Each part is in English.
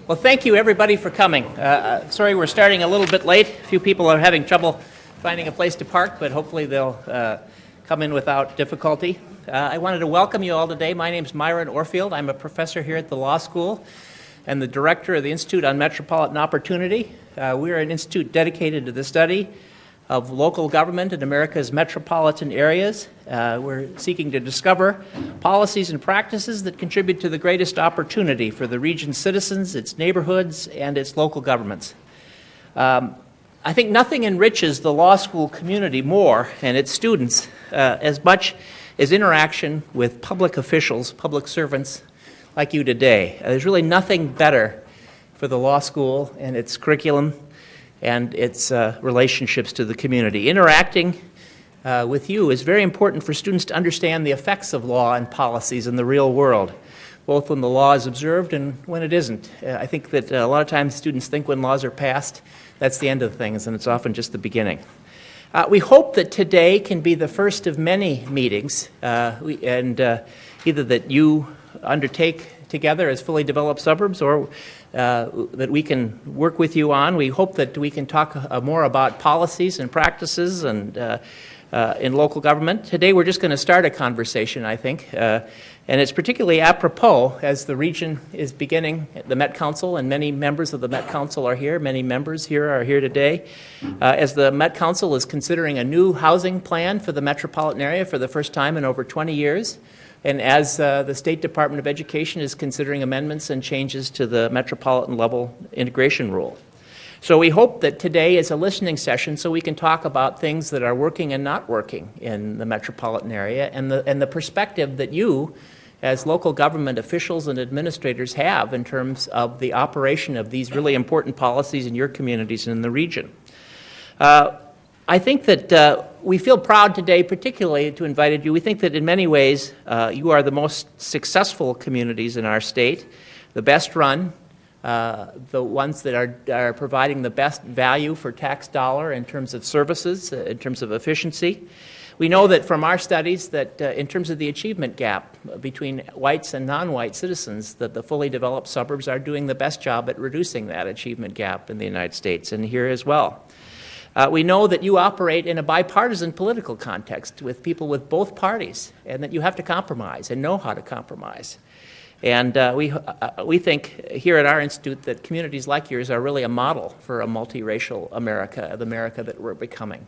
Well, thank you everybody for coming. Sorry we're starting a little bit late. A few people are having trouble finding a place to park, but hopefully they'll come in without difficulty. I wanted to welcome you all today. My name is Myron Orfield. I'm a professor here at the law school and the director of the Institute on Metropolitan Opportunity. We're an institute dedicated to the study of local government in America's metropolitan areas. We're seeking to discover policies and practices that contribute to the greatest opportunity for the region's citizens, its neighborhoods, and its local governments. I think nothing enriches the law school community more and its students as much as interaction with public officials, public servants like you today. There's really nothing better for the law school and its curriculum and its relationships to the community. Interacting with you is very important for students to understand the effects of law and policies in the real world, both when the law is observed and when it isn't. I think that a lot of times students think when laws are passed, that's the end of things, and it's often just the beginning. We hope that today can be the first of many meetings, either that you undertake together as fully developed suburbs or that we can work with you on. We hope that we can talk more about policies and practices and in local government. Today we're just going to start a conversation, I think, and it's particularly apropos as the region is beginning the Met Council, and many members of the Met Council are here. Many members here are here today. As the Met Council is considering a new housing plan for the metropolitan area for the first time in over 20 years, and as the State Department of Education is considering amendments and changes to the metropolitan level integration rule. So we hope that today is a listening session so we can talk about things that are working and not working in the metropolitan area and the perspective that you as local government officials and administrators have in terms of the operation of these really important policies in your communities and in the region. I think that we feel proud today, particularly to invite you. We think that in many ways you are the most successful communities in our state, the best run, the ones that are providing the best value for tax dollar in terms of services, in terms of efficiency. We know that from our studies that in terms of the achievement gap between whites and non-white citizens, that the fully developed suburbs are doing the best job at reducing that achievement gap in the United States and here as well. We know that you operate in a bipartisan political context with people with both parties, and that you have to compromise and know how to compromise. And we think here at our institute that communities like yours are really a model for a multiracial America, the America that we're becoming.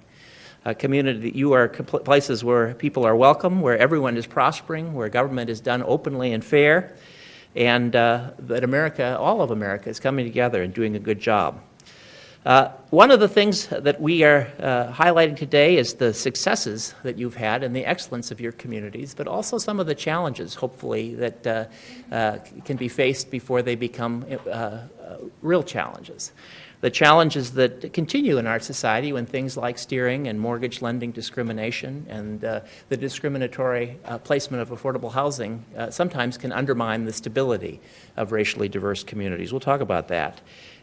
A community, you are places where people are welcome, where everyone is prospering, where government is done openly and fair, and that America, all of America, is coming together and doing a good job. One of the things that we are highlighting today is the successes that you've had and the excellence of your communities, but also some of the challenges, hopefully, that can be faced before they become real challenges. The challenges that continue in our society when things like steering and mortgage lending discrimination and the discriminatory placement of affordable housing sometimes can undermine the stability of racially diverse communities. We'll talk about that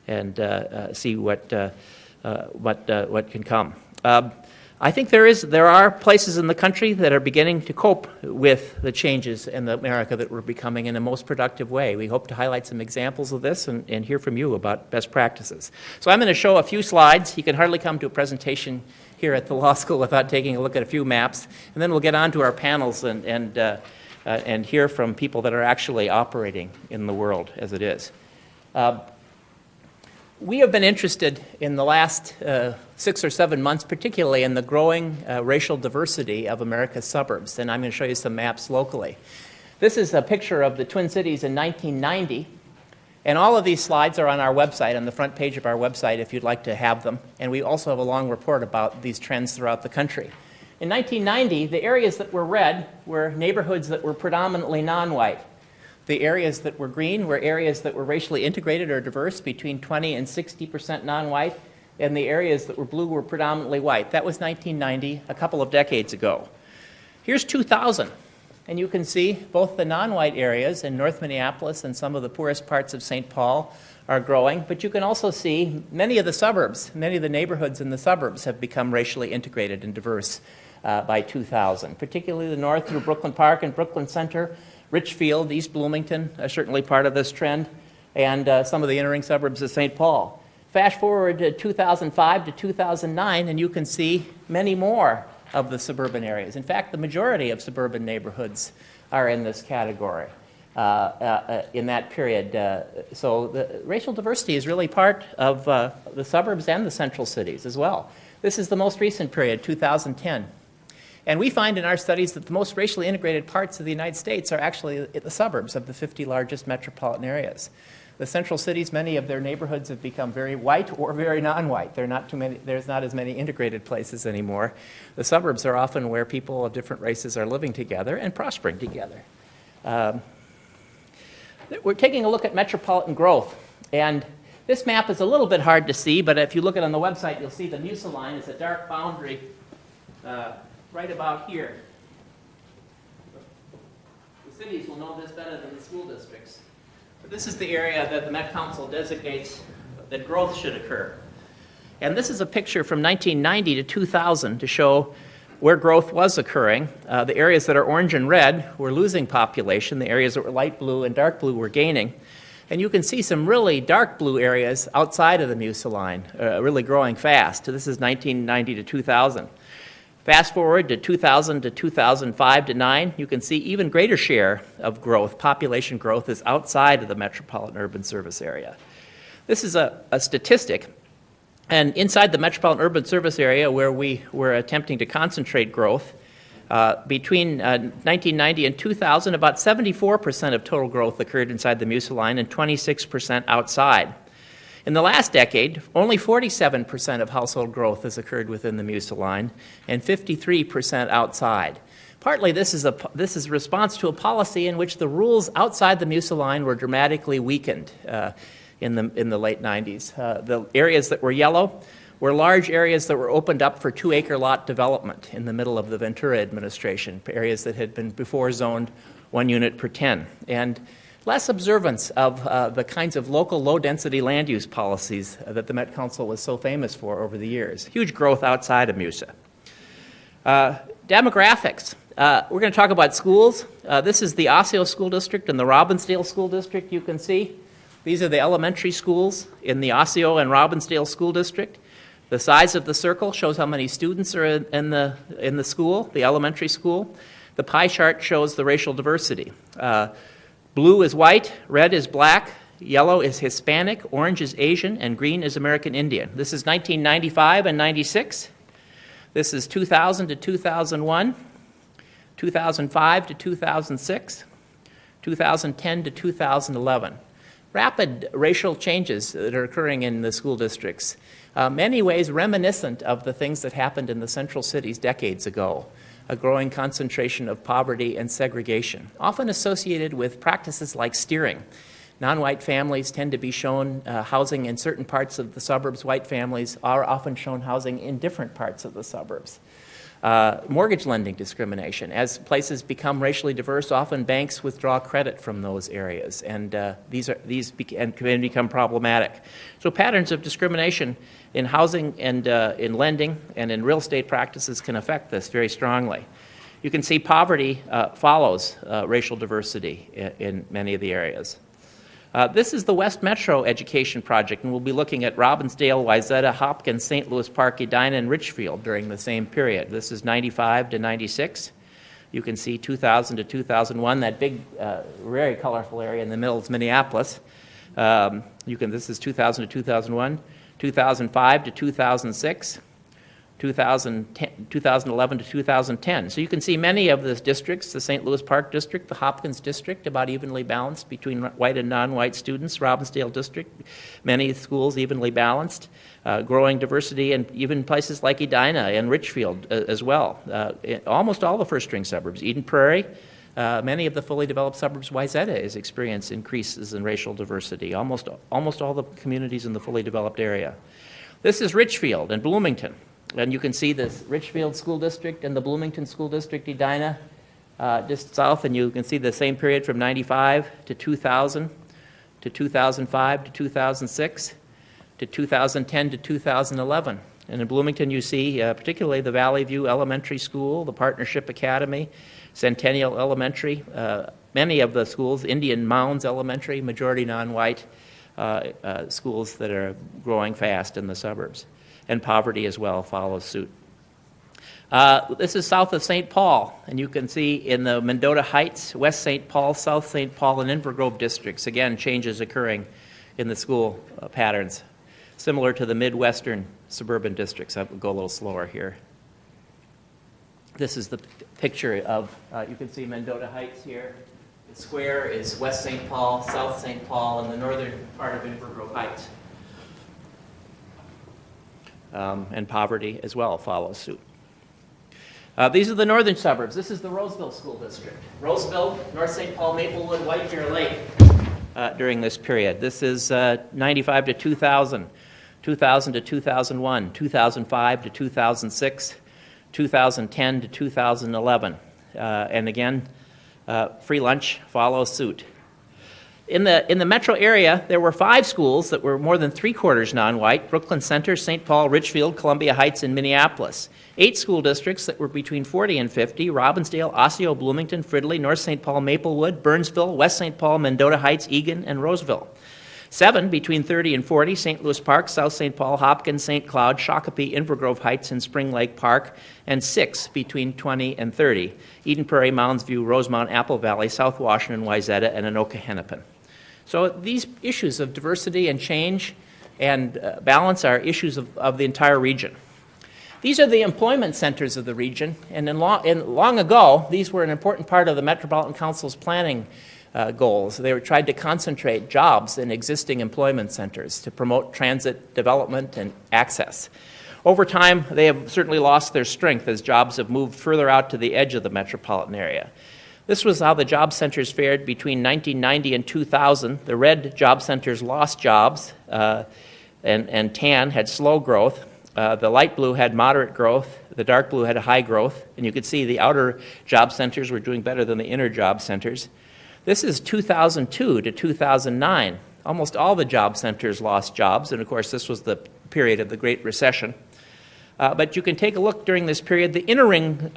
and see what can come. I think there are places in the country that are beginning to cope with the changes in the America that we're becoming in a most productive way. We hope to highlight some examples of this and hear from you about best practices. So I'm going to show a few slides. You can hardly come to a presentation here at the law school without taking a look at a few maps, and then we'll get on to our panels and hear from people that are actually operating in the world as it is. We have been interested in the last 6 or 7 months, particularly in the growing racial diversity of America's suburbs, and I'm going to show you some maps locally. This is a picture of the Twin Cities in 1990, and all of these slides are on our website, on the front page of our website if you'd like to have them, and we also have a long report about these trends throughout the country. In 1990, the areas that were red were neighborhoods that were predominantly non-white. The areas that were green were areas that were racially integrated or diverse, between 20 and 60% non-white, and the areas that were blue were predominantly white. That was 1990, a couple of decades ago. Here's 2000, and you can see both the non-white areas in North Minneapolis and some of the poorest parts of St. Paul are growing, but you can also see many of the suburbs, many of the neighborhoods in the suburbs have become racially integrated and diverse by 2000, particularly the north through Brooklyn Park and Brooklyn Center. Richfield, East Bloomington are certainly part of this trend. and some of the entering suburbs of St. Paul. Fast forward to 2005 to 2009, and you can see many more of the suburban areas. In fact, the majority of suburban neighborhoods are in this category in that period. So the racial diversity is really part of the suburbs and the central cities as well. This is the most recent period, 2010. And we find in our studies that the most racially integrated parts of the United States are actually the suburbs of the 50 largest metropolitan areas. The central cities, many of their neighborhoods have become very white or very non-white. There's not as many integrated places anymore. The suburbs are often where people of different races are living together and prospering together. We're taking a look at metropolitan growth. And this map is a little bit hard to see, but if you look at it on the website, you'll see the MUSA line is a dark boundary right about here. The cities will know this better than the school districts. But this is the area that the Met Council designates that growth should occur. And this is a picture from 1990 to 2000 to show where growth was occurring. The areas that are orange and red were losing population. The areas that were light blue and dark blue were gaining. And you can see some really dark blue areas outside of the MUSA line, really growing fast. This is 1990 to 2000. Fast forward to 2000 to 2005 to 9, you can see even greater share of growth, population growth, is outside of the metropolitan urban service area. This is a statistic, and inside the metropolitan urban service area where we were attempting to concentrate growth, between 1990 and 2000, about 74% of total growth occurred inside the MUSA line and 26% outside. In the last decade, only 47% of household growth has occurred within the MUSA line and 53% outside. Partly this is a response to a policy in which the rules outside the MUSA line were dramatically weakened in the late 90s. The areas that were yellow were large areas that were opened up for 2-acre lot development in the middle of the Ventura administration, areas that had been before zoned 1 unit per 10. And less observance of the kinds of local low-density land use policies that the Met Council was so famous for over the years. Huge growth outside of MUSA. Demographics. We're going to talk about schools. This is the Osseo School District and the Robbinsdale School District, you can see. These are the elementary schools in the Osseo and Robbinsdale School District. The size of the circle shows how many students are in the school, the elementary school. The pie chart shows the racial diversity. Blue is white, red is black, yellow is Hispanic, orange is Asian, and green is American Indian. This is 1995 and 96. This is 2000 to 2001, 2005 to 2006, 2010 to 2011. Rapid racial changes that are occurring in the school districts, many ways reminiscent of the things that happened in the central cities decades ago. A growing concentration of poverty and segregation, often associated with practices like steering. Non-white families tend to be shown housing in certain parts of the suburbs. White families are often shown housing in different parts of the suburbs. Mortgage lending discrimination. As places become racially diverse, often banks withdraw credit from those areas, and these can become problematic. So patterns of discrimination in housing and in lending and in real estate practices can affect this very strongly. You can see poverty follows racial diversity in many of the areas. This is the West Metro Education Project, and we'll be looking at Robbinsdale, Wayzata, Hopkins, St. Louis Park, Edina, and Richfield during the same period. This is 95 to 96. You can see 2000 to 2001, that big, very colorful area in the middle is Minneapolis. This is 2000 to 2001, 2005 to 2006, 2011 to 2010. So you can see many of the districts, the St. Louis Park District, the Hopkins District, about evenly balanced between white and non-white students, Robbinsdale District, many schools evenly balanced, growing diversity, and even places like Edina and Richfield as well. Almost all the first-string suburbs, Eden Prairie, many of the fully developed suburbs, Wayzata has experienced increases in racial diversity, almost all the communities in the fully developed area. This is Richfield and Bloomington. And you can see the Richfield School District and the Bloomington School District, Edina, just south, and you can see the same period from 95 to 2000 to 2005 to 2006 to 2010 to 2011. And in Bloomington you see particularly the Valley View Elementary School, the Partnership Academy, Centennial Elementary, many of the schools, Indian Mounds Elementary, majority non-white, schools that are growing fast in the suburbs. And poverty as well follows suit. This is south of St. Paul, and you can see in the Mendota Heights, West St. Paul, South St. Paul, and Inver Grove districts, again, changes occurring in the school patterns, similar to the Midwestern suburban districts. I'll go a little slower here. This is the picture of, you can see Mendota Heights here. The square is West St. Paul, South St. Paul, and the northern part of Inver Grove Heights. And poverty as well follows suit. These are the northern suburbs. This is the Roseville School District. Roseville, North St. Paul, Maplewood, White Bear Lake during this period. This is 95 to 2000, 2000 to 2001, 2005 to 2006, 2010 to 2011. And again, free lunch follows suit. In the metro area, there were 5 schools that were more than 3/4 non-white: Brooklyn Center, St. Paul, Richfield, Columbia Heights, and Minneapolis. 8 school districts that were between 40 and 50: Robbinsdale, Osseo, Bloomington, Fridley, North St. Paul, Maplewood, Burnsville, West St. Paul, Mendota Heights, Eagan, and Roseville. 7 between 30 and 40: St. Louis Park, South St. Paul, Hopkins, St. Cloud, Shakopee, Inver Grove Heights, and Spring Lake Park. And 6 between 20 and 30: Eden Prairie, Mounds View, Rosemount, Apple Valley, South Washington, Wayzata, and Anoka Hennepin. So these issues of diversity and change and balance are issues of the entire region. These are the employment centers of the region, and long ago, these were an important part of the Metropolitan Council's planning goals. They tried to concentrate jobs in existing employment centers to promote transit development and access. Over time, they have certainly lost their strength as jobs have moved further out to the edge of the metropolitan area. This was how the job centers fared between 1990 and 2000. The red job centers lost jobs, and tan had slow growth. The light blue had moderate growth. The dark blue had high growth. And you could see the outer job centers were doing better than the inner job centers. This is 2002 to 2009. Almost all the job centers lost jobs, and of course this was the period of the Great Recession. But you can take a look during this period. The inner ring,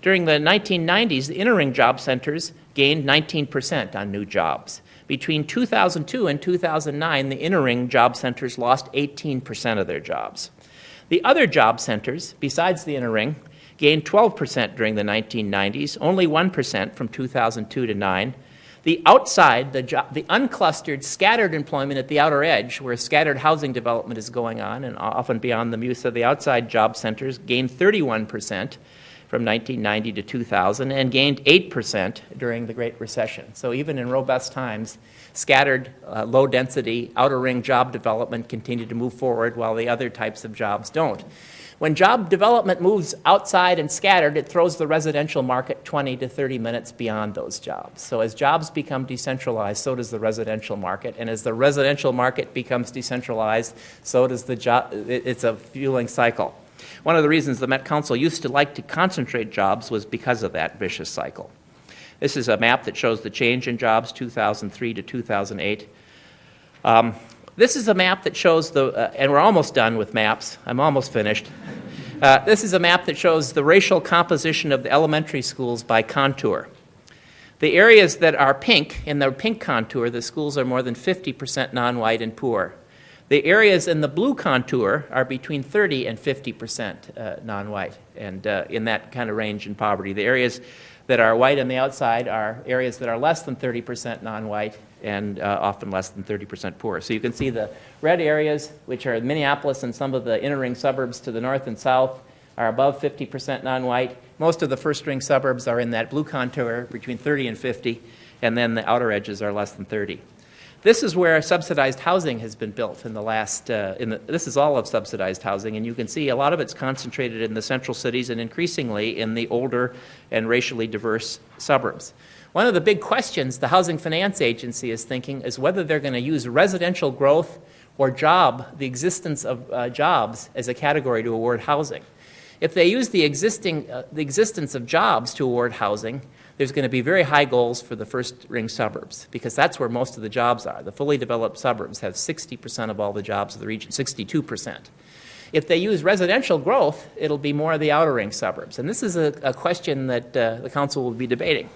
during the 1990s, the inner ring job centers gained 19% on new jobs. Between 2002 and 2009, the inner ring job centers lost 18% of their jobs. The other job centers, besides the inner ring, gained 12% during the 1990s, only 1% from 2002 to 9. The outside, the unclustered, scattered employment at the outer edge, where scattered housing development is going on, and often beyond the use of the outside job centers, gained 31% from 1990 to 2000, and gained 8% during the Great Recession. So even in robust times, scattered, low-density, outer ring job development continued to move forward, while the other types of jobs don't. When job development moves outside and scattered, it throws the residential market 20 to 30 minutes beyond those jobs. So as jobs become decentralized, so does the residential market. And as the residential market becomes decentralized, so does the job. It's a fueling cycle. One of the reasons the Met Council used to like to concentrate jobs was because of that vicious cycle. This is a map that shows the change in jobs 2003 to 2008. This is a map that shows and we're almost done with maps. I'm almost finished. This is a map that shows the racial composition of the elementary schools by contour. The areas that are pink, in the pink contour, the schools are more than 50% non-white and poor. The areas in the blue contour are between 30 and 50% non-white, and in that kind of range in poverty. The areas that are white on the outside are areas that are less than 30% non-white and often less than 30% poor. So you can see the red areas, which are Minneapolis and some of the inner ring suburbs to the north and south, are above 50% non-white. Most of the first ring suburbs are in that blue contour between 30 and 50, and then the outer edges are less than 30. This is where subsidized housing has been built in the last, this is all of subsidized housing, and you can see a lot of it's concentrated in the central cities and increasingly in the older and racially diverse suburbs. One of the big questions the Housing Finance Agency is thinking is whether they're going to use residential growth or the existence of jobs as a category to award housing. If they use the existence of jobs to award housing, there's going to be very high goals for the first ring suburbs because that's where most of the jobs are. The fully developed suburbs have 60% of all the jobs of the region, 62%. If they use residential growth, it'll be more of the outer ring suburbs. And this is a question that the council will be debating.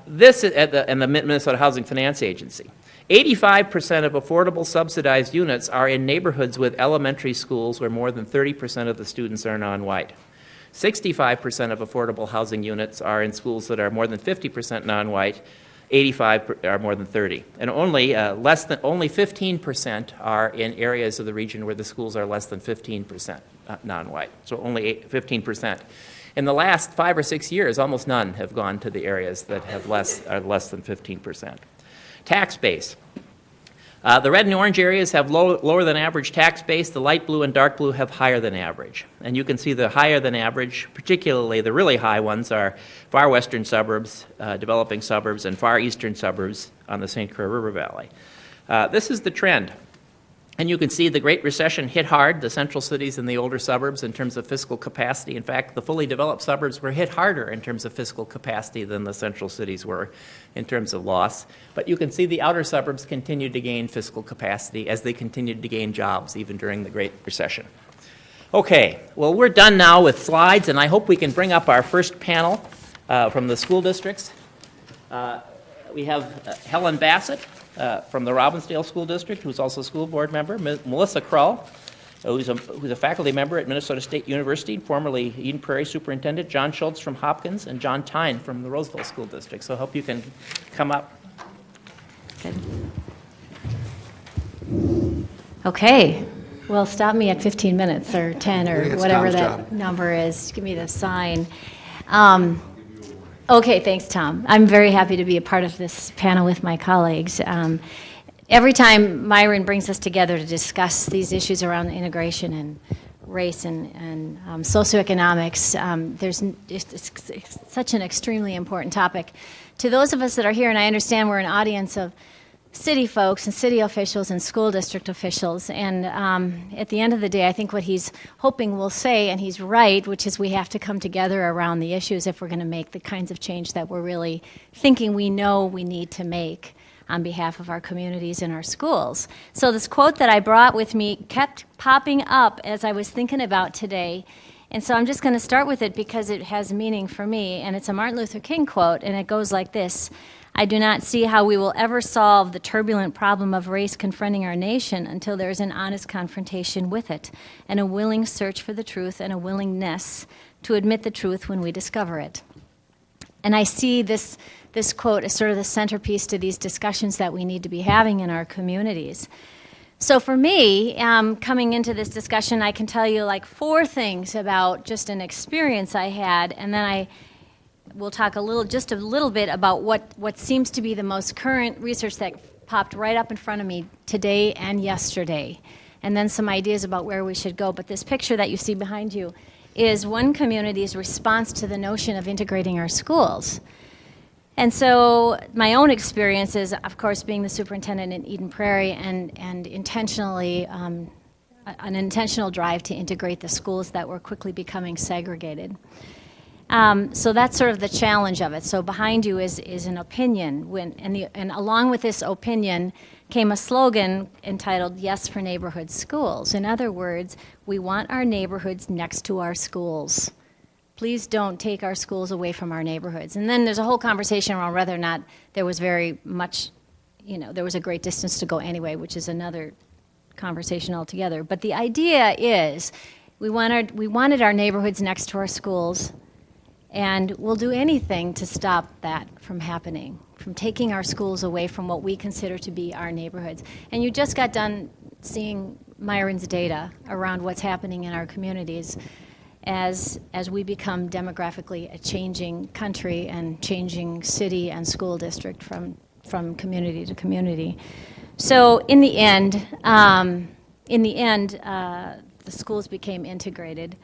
This is and the Minnesota Housing Finance Agency. 85% of affordable subsidized units are in neighborhoods with elementary schools where more than 30% of the students are non-white. 65% of affordable housing units are in schools that are more than 50% non-white, 85 are more than 30. And only 15% are in areas of the region where the schools are less than 15% non-white, so only 15%. In the last 5 or 6 years, almost none have gone to the areas that have are less than 15%. Tax base. The red and orange areas have lower than average tax base. The light blue and dark blue have higher than average. And you can see the higher than average, particularly the really high ones, are far western suburbs, developing suburbs, and far eastern suburbs on the St. Clair River Valley. This is the trend. And you can see the Great Recession hit hard the central cities and the older suburbs in terms of fiscal capacity. In fact, the fully developed suburbs were hit harder in terms of fiscal capacity than the central cities were in terms of loss. But you can see the outer suburbs continued to gain fiscal capacity as they continued to gain jobs even during the Great Recession. Okay, well, we're done now with slides, and I hope we can bring up our first panel from the school districts. We have Helen Bassett from the Robbinsdale School District, who's also a school board member, Melissa Krull, who's a faculty member at Minnesota State University, formerly Eden Prairie Superintendent, John Schultz from Hopkins, and John Tyne from the Roseville School District. So I hope you can come up. Good. Okay. Well, stop me at 15 minutes or 10 or whatever that number is. Give me the sign. Okay, thanks, Tom. I'm very happy to be a part of this panel with my colleagues. Every time Myron brings us together to discuss these issues around integration and race and socioeconomics, it's such an extremely important topic. To those of us that are here, and I understand we're an audience of city folks and city officials and school district officials, and at the end of the day, I think what he's hoping we'll say, and he's right, which is we have to come together around the issues if we're going to make the kinds of change that we're really thinking we know we need to make on behalf of our communities and our schools. So this quote that I brought with me kept popping up as I was thinking about today, and so I'm just going to start with it because it has meaning for me, and it's a Martin Luther King quote, and it goes like this: I do not see how we will ever solve the turbulent problem of race confronting our nation until there is an honest confrontation with it, and a willing search for the truth, and a willingness to admit the truth when we discover it. And I see this quote as sort of the centerpiece to these discussions that we need to be having in our communities. So for me, coming into this discussion, I can tell you like 4 things about just an experience I had, and then we'll talk just a little bit about what seems to be the most current research that popped right up in front of me today and yesterday, and then some ideas about where we should go. But this picture that you see behind you is one community's response to the notion of integrating our schools. And so my own experience is, of course, being the superintendent in Eden Prairie and intentionally an intentional drive to integrate the schools that were quickly becoming segregated. So that's sort of the challenge of it. So behind you is an opinion, and along with this opinion came a slogan entitled "Yes for Neighborhood Schools." In other words, we want our neighborhoods next to our schools. Please don't take our schools away from our neighborhoods. And then there's a whole conversation around whether or not there was very much, there was a great distance to go anyway, which is another conversation altogether. But the idea is we wanted our neighborhoods next to our schools, and we'll do anything to stop that from happening, from taking our schools away from what we consider to be our neighborhoods. And you just got done seeing Myron's data around what's happening in our communities as we become demographically a changing country and changing city and school district from community to community. So in the end, the schools became integrated.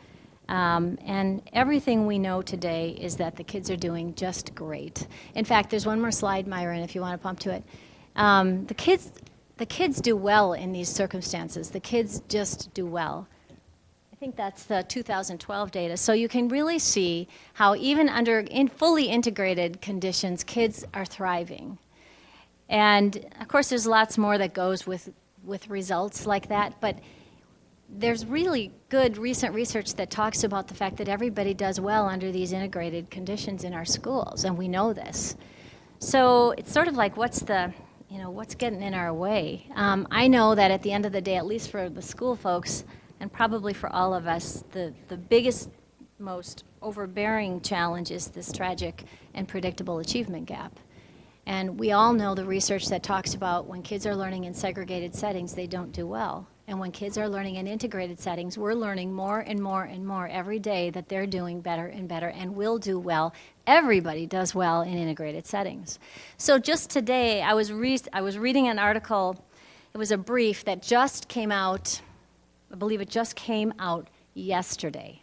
And everything we know today is that the kids are doing just great. In fact, there's one more slide, Myron, if you want to pump to it. The kids do well in these circumstances. The kids just do well. I think that's the 2012 data. So you can really see how even under fully integrated conditions, kids are thriving. And of course, there's lots more that goes with results like that, but there's really good recent research that talks about the fact that everybody does well under these integrated conditions in our schools, and we know this. So it's sort of like what's the what's getting in our way? I know that at the end of the day, at least for the school folks, and probably for all of us, the biggest, most overbearing challenge is this tragic and predictable achievement gap. And we all know the research that talks about when kids are learning in segregated settings, they don't do well. And when kids are learning in integrated settings, we're learning more and more and more every day that they're doing better and better and will do well. Everybody does well in integrated settings. So just today, I was reading an article. It was a brief that just came out. I believe it just came out yesterday.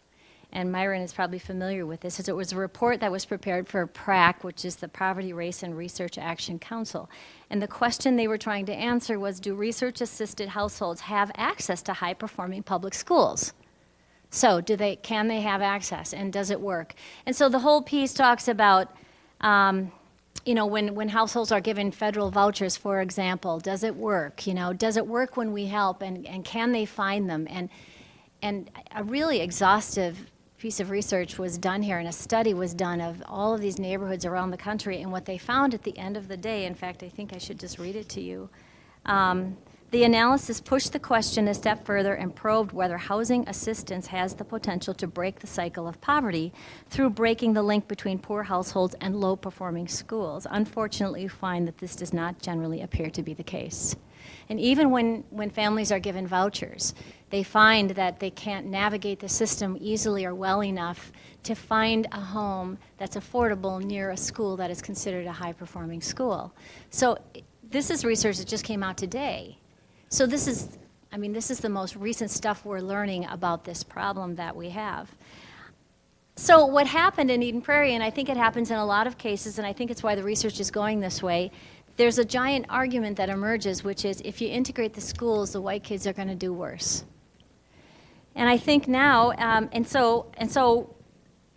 And Myron is probably familiar with this, as it was a report that was prepared for PRAC, which is the Poverty, Race, and Research Action Council. And the question they were trying to answer was, do research-assisted households have access to high-performing public schools? So can they have access, and does it work? And so the whole piece talks about, when households are given federal vouchers, for example, does it work? Does it work when we help, and can they find them? And a really exhaustive piece of research was done here, and a study was done of all of these neighborhoods around the country, and what they found at the end of the day, in fact, I think I should just read it to you. The analysis pushed the question a step further and probed whether housing assistance has the potential to break the cycle of poverty through breaking the link between poor households and low-performing schools. Unfortunately, we find that this does not generally appear to be the case. And even when families are given vouchers, they find that they can't navigate the system easily or well enough to find a home that's affordable near a school that is considered a high-performing school. So this is research that just came out today. So this is the most recent stuff we're learning about this problem that we have. So what happened in Eden Prairie, and I think it happens in a lot of cases, and I think it's why the research is going this way, there's a giant argument that emerges, which is if you integrate the schools, the white kids are going to do worse. And I think now, and so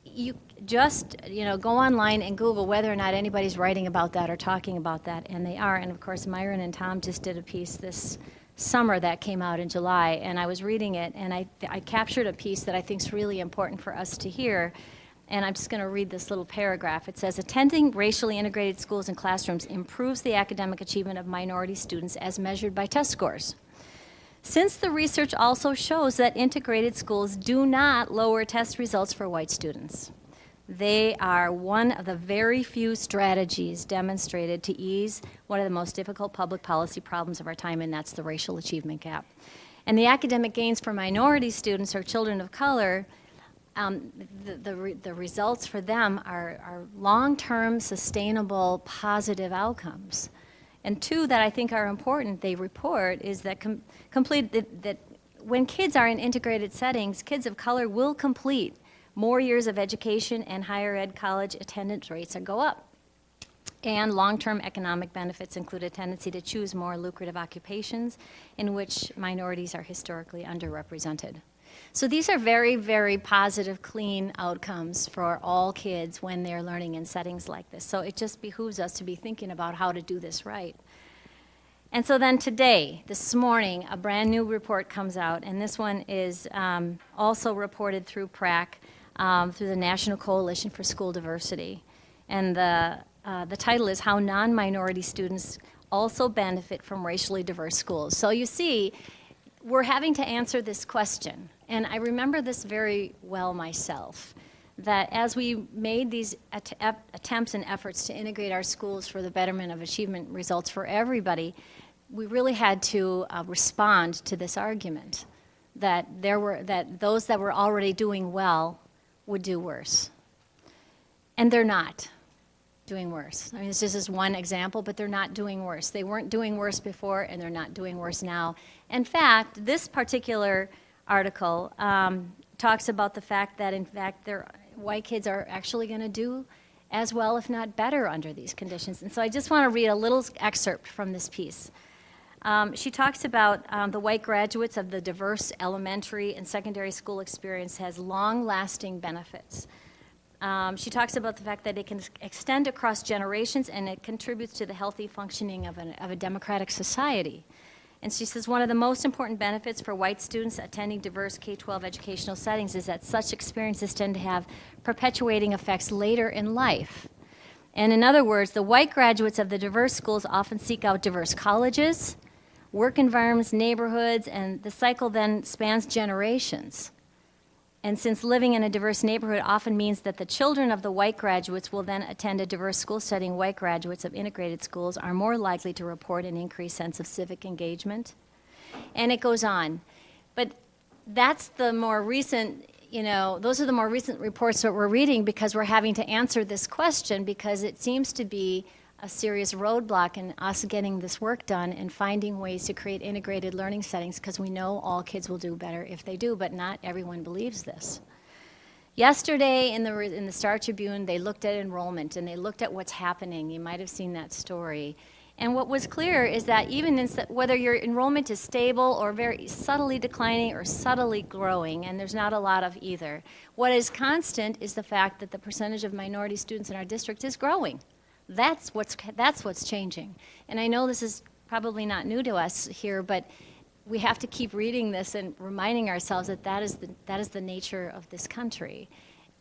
you just go online and Google whether or not anybody's writing about that or talking about that, and they are. And of course, Myron and Tom just did a piece this summer that came out in July, and I was reading it, and I captured a piece that I think is really important for us to hear. And I'm just going to read this little paragraph. It says, attending racially integrated schools and classrooms improves the academic achievement of minority students as measured by test scores. Since the research also shows that integrated schools do not lower test results for white students, they are one of the very few strategies demonstrated to ease one of the most difficult public policy problems of our time, and that's the racial achievement gap. And the academic gains for minority students or children of color, the results for them are long-term, sustainable, positive outcomes. And two that I think are important, they report, is that that when kids are in integrated settings, kids of color will complete more years of education, and higher ed college attendance rates go up. And long-term economic benefits include a tendency to choose more lucrative occupations in which minorities are historically underrepresented. So these are very, very positive, clean outcomes for all kids when they're learning in settings like this. So it just behooves us to be thinking about how to do this right. And so then today, this morning, a brand new report comes out, and this one is also reported through PRAC, through the National Coalition for School Diversity. And the title is How Non-Minority Students Also Benefit from Racially Diverse Schools. So you see, we're having to answer this question. And I remember this very well myself, that as we made these attempts and efforts to integrate our schools for the betterment of achievement results for everybody, we really had to respond to this argument that those that were already doing well would do worse. And they're not doing worse. I mean, this is one example, but they're not doing worse. They weren't doing worse before, and they're not doing worse now. In fact, this particular article talks about the fact that, in fact, white kids are actually going to do as well, if not better, under these conditions. And so I just want to read a little excerpt from this piece. She talks about the white graduates of the diverse elementary and secondary school experience has long-lasting benefits. She talks about the fact that it can extend across generations, and it contributes to the healthy functioning of a democratic society. And she says one of the most important benefits for white students attending diverse K-12 educational settings is that such experiences tend to have perpetuating effects later in life. And in other words, the white graduates of the diverse schools often seek out diverse colleges, work environments, neighborhoods, and the cycle then spans generations. And since living in a diverse neighborhood often means that the children of the white graduates will then attend a diverse school setting, white graduates of integrated schools are more likely to report an increased sense of civic engagement. And it goes on. But that's the more recent, those are the more recent reports that we're reading because we're having to answer this question because it seems to be a serious roadblock in us getting this work done and finding ways to create integrated learning settings because we know all kids will do better if they do, but not everyone believes this. Yesterday in the Star Tribune, they looked at enrollment and they looked at what's happening. You might have seen that story. And what was clear is that even whether your enrollment is stable or very subtly declining or subtly growing, and there's not a lot of either, what is constant is the fact that the percentage of minority students in our district is growing. That's what's changing. And I know this is probably not new to us here, but we have to keep reading this and reminding ourselves that that is the nature of this country.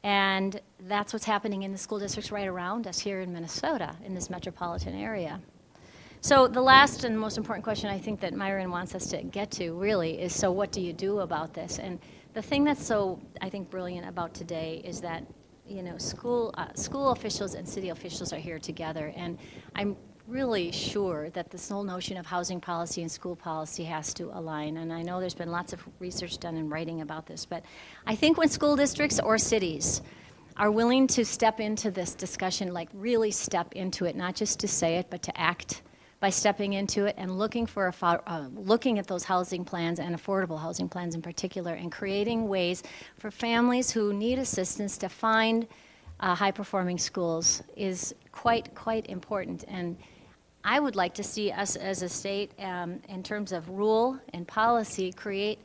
And that's what's happening in the school districts right around us here in Minnesota, in this metropolitan area. So the last and most important question I think that Myron wants us to get to really is, so what do you do about this? And the thing that's so, I think, brilliant about today is that school officials and city officials are here together, and I'm really sure that this whole notion of housing policy and school policy has to align, and I know there's been lots of research done and writing about this, but I think when school districts or cities are willing to step into this discussion, like really step into it, not just to say it, but to act by stepping into it and looking at those housing plans and affordable housing plans in particular, and creating ways for families who need assistance to find high-performing schools is quite important. And I would like to see us as a state, in terms of rule and policy, create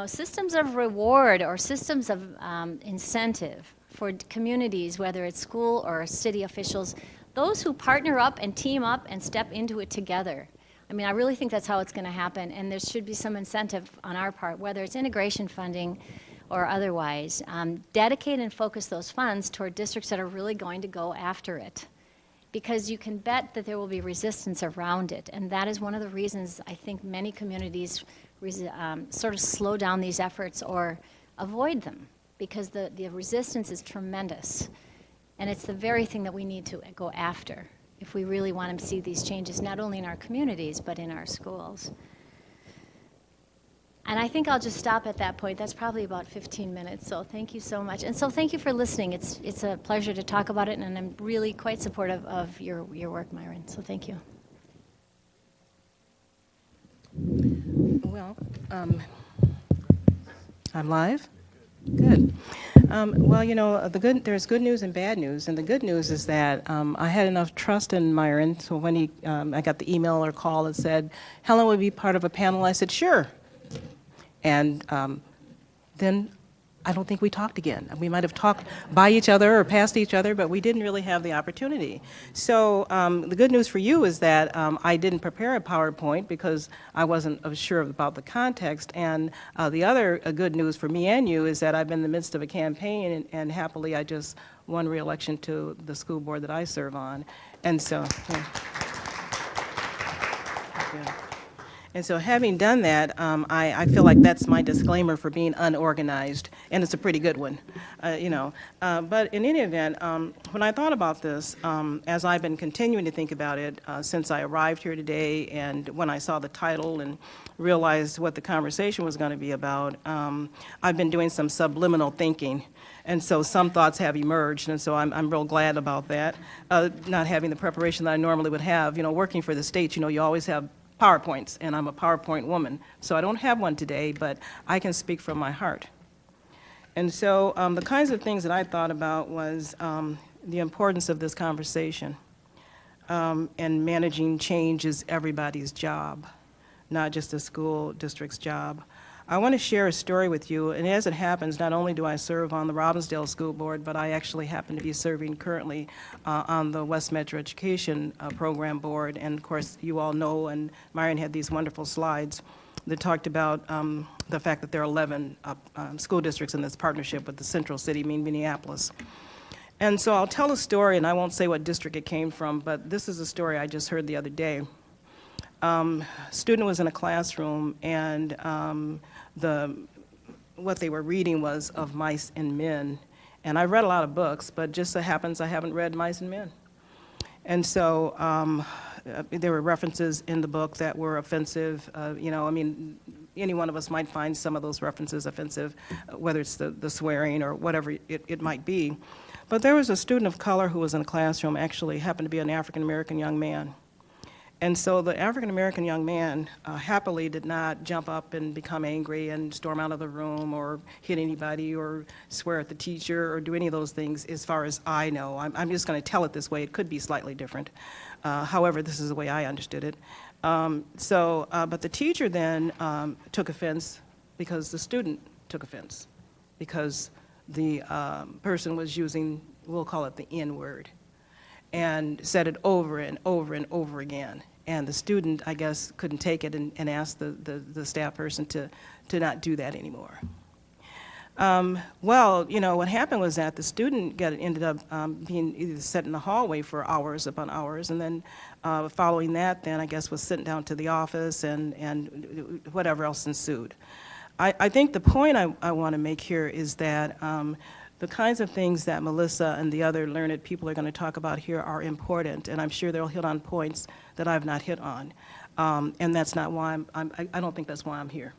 systems of reward or systems of incentive for communities, whether it's school or city officials, those who partner up and team up and step into it together. I mean, I really think that's how it's going to happen, and there should be some incentive on our part, whether it's integration funding or otherwise. Dedicate and focus those funds toward districts that are really going to go after it, because you can bet that there will be resistance around it, and that is one of the reasons I think many communities sort of slow down these efforts or avoid them, because the resistance is tremendous. And it's the very thing that we need to go after if we really want to see these changes, not only in our communities, but in our schools. And I think I'll just stop at that point. That's probably about 15 minutes, so thank you so much. And so thank you for listening. It's a pleasure to talk about it, and I'm really quite supportive of your work, Myron, so thank you. Well, I'm live? Good. Well, there's good news and bad news, and the good news is that I had enough trust in Myron, so when I got the email or call that said, Helen would be part of a panel, I said, sure. And then I don't think we talked again. We might have talked by each other or past each other, but we didn't really have the opportunity. So the good news for you is that I didn't prepare a PowerPoint because I wasn't sure about the context. And the other good news for me and you is that I've been in the midst of a campaign, and happily I just won re-election to the school board that I serve on. And so, yeah. And so having done that, I feel like that's my disclaimer for being unorganized, and it's a pretty good one, But in any event, when I thought about this, as I've been continuing to think about it since I arrived here today, and when I saw the title and realized what the conversation was going to be about, I've been doing some subliminal thinking. And so some thoughts have emerged, and so I'm real glad about that, not having the preparation that I normally would have. Working for the state, you always have PowerPoints, and I'm a PowerPoint woman. So I don't have one today, but I can speak from my heart. And so the kinds of things that I thought about was the importance of this conversation. And managing change is everybody's job, not just the school district's job. I want to share a story with you, and as it happens, not only do I serve on the Robbinsdale School Board, but I actually happen to be serving currently on the West Metro Education Program Board, and of course you all know, and Myron had these wonderful slides that talked about the fact that there are 11 school districts in this partnership with the Central City, Minneapolis. And so I'll tell a story, and I won't say what district it came from, but this is a story I just heard the other day. Student was in a classroom, and what they were reading was Of Mice and Men. And I've read a lot of books, but just so happens I haven't read Mice and Men. And so there were references in the book that were offensive. You know, I mean, any one of us might find some of those references offensive, whether it's the swearing or whatever it might be. But there was a student of color who was in the classroom, actually happened to be an African-American young man. And so the African-American young man happily did not jump up and become angry and storm out of the room or hit anybody or swear at the teacher or do any of those things as far as I know. I'm just going to tell it this way. It could be slightly different. However, this is the way I understood it. But the teacher then took offense because the student took offense, because the person was using, we'll call it the N-word, and said it over and over and over again. And the student, I guess, couldn't take it and asked the staff person to not do that anymore. Well, you know, what happened was that the student ended up being either set in the hallway for hours upon hours, and then following that, then I guess was sent down to the office and whatever else ensued. I think the point I want to make here is that the kinds of things that Melissa and the other learned people are going to talk about here are important, and I'm sure they'll hit on points that I've not hit on. And that's not why I don't think that's why I'm here,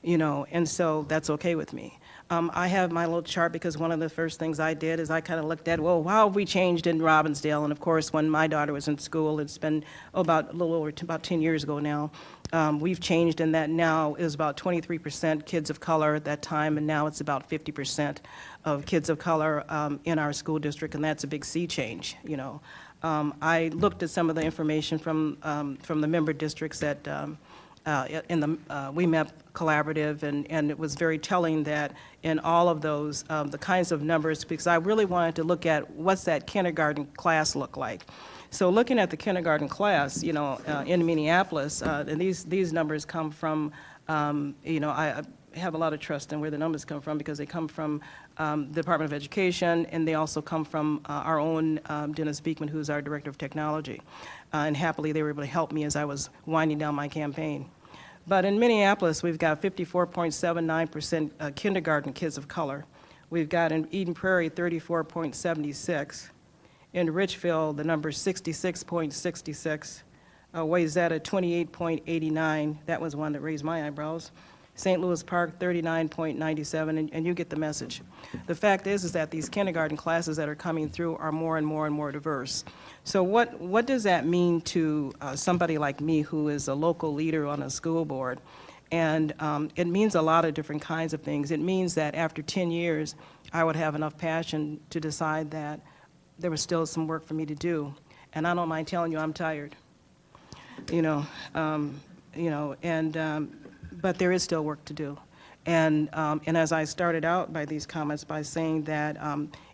you know, and so that's okay with me. I have my little chart because one of the first things I did is I kind of looked at, well, how have we changed in Robbinsdale? And of course, when my daughter was in school, it's been about a little over about 10 years ago now. We've changed in that now it was about 23% kids of color at that time, and now it's about 50% of kids of color in our school district, and that's a big sea change, you know. I looked at some of the information from the member districts that in the WEMEP collaborative, and it was very telling that in all of those, the kinds of numbers, because I really wanted to look at what's that kindergarten class look like. So looking at the kindergarten class, you know, in Minneapolis, and these numbers come from, you know, I have a lot of trust in where the numbers come from because they come from the Department of Education, and they also come from our own Dennis Beekman, who's our Director of Technology. And happily, they were able to help me as I was winding down my campaign. But in Minneapolis, we've got 54.79% kindergarten kids of color. We've got in Eden Prairie, 34.76. In Richville, the number is 66.66. Wayzata, 28.89. That was one that raised my eyebrows. St. Louis Park, 39.97, and you get the message. The fact is that these kindergarten classes that are coming through are more and more and more diverse. So what does that mean to somebody like me who is a local leader on a school board? And it means a lot of different kinds of things. It means that after 10 years, I would have enough passion to decide that there was still some work for me to do. And I don't mind telling you, I'm tired. But there is still work to do. And as I started out by these comments by saying that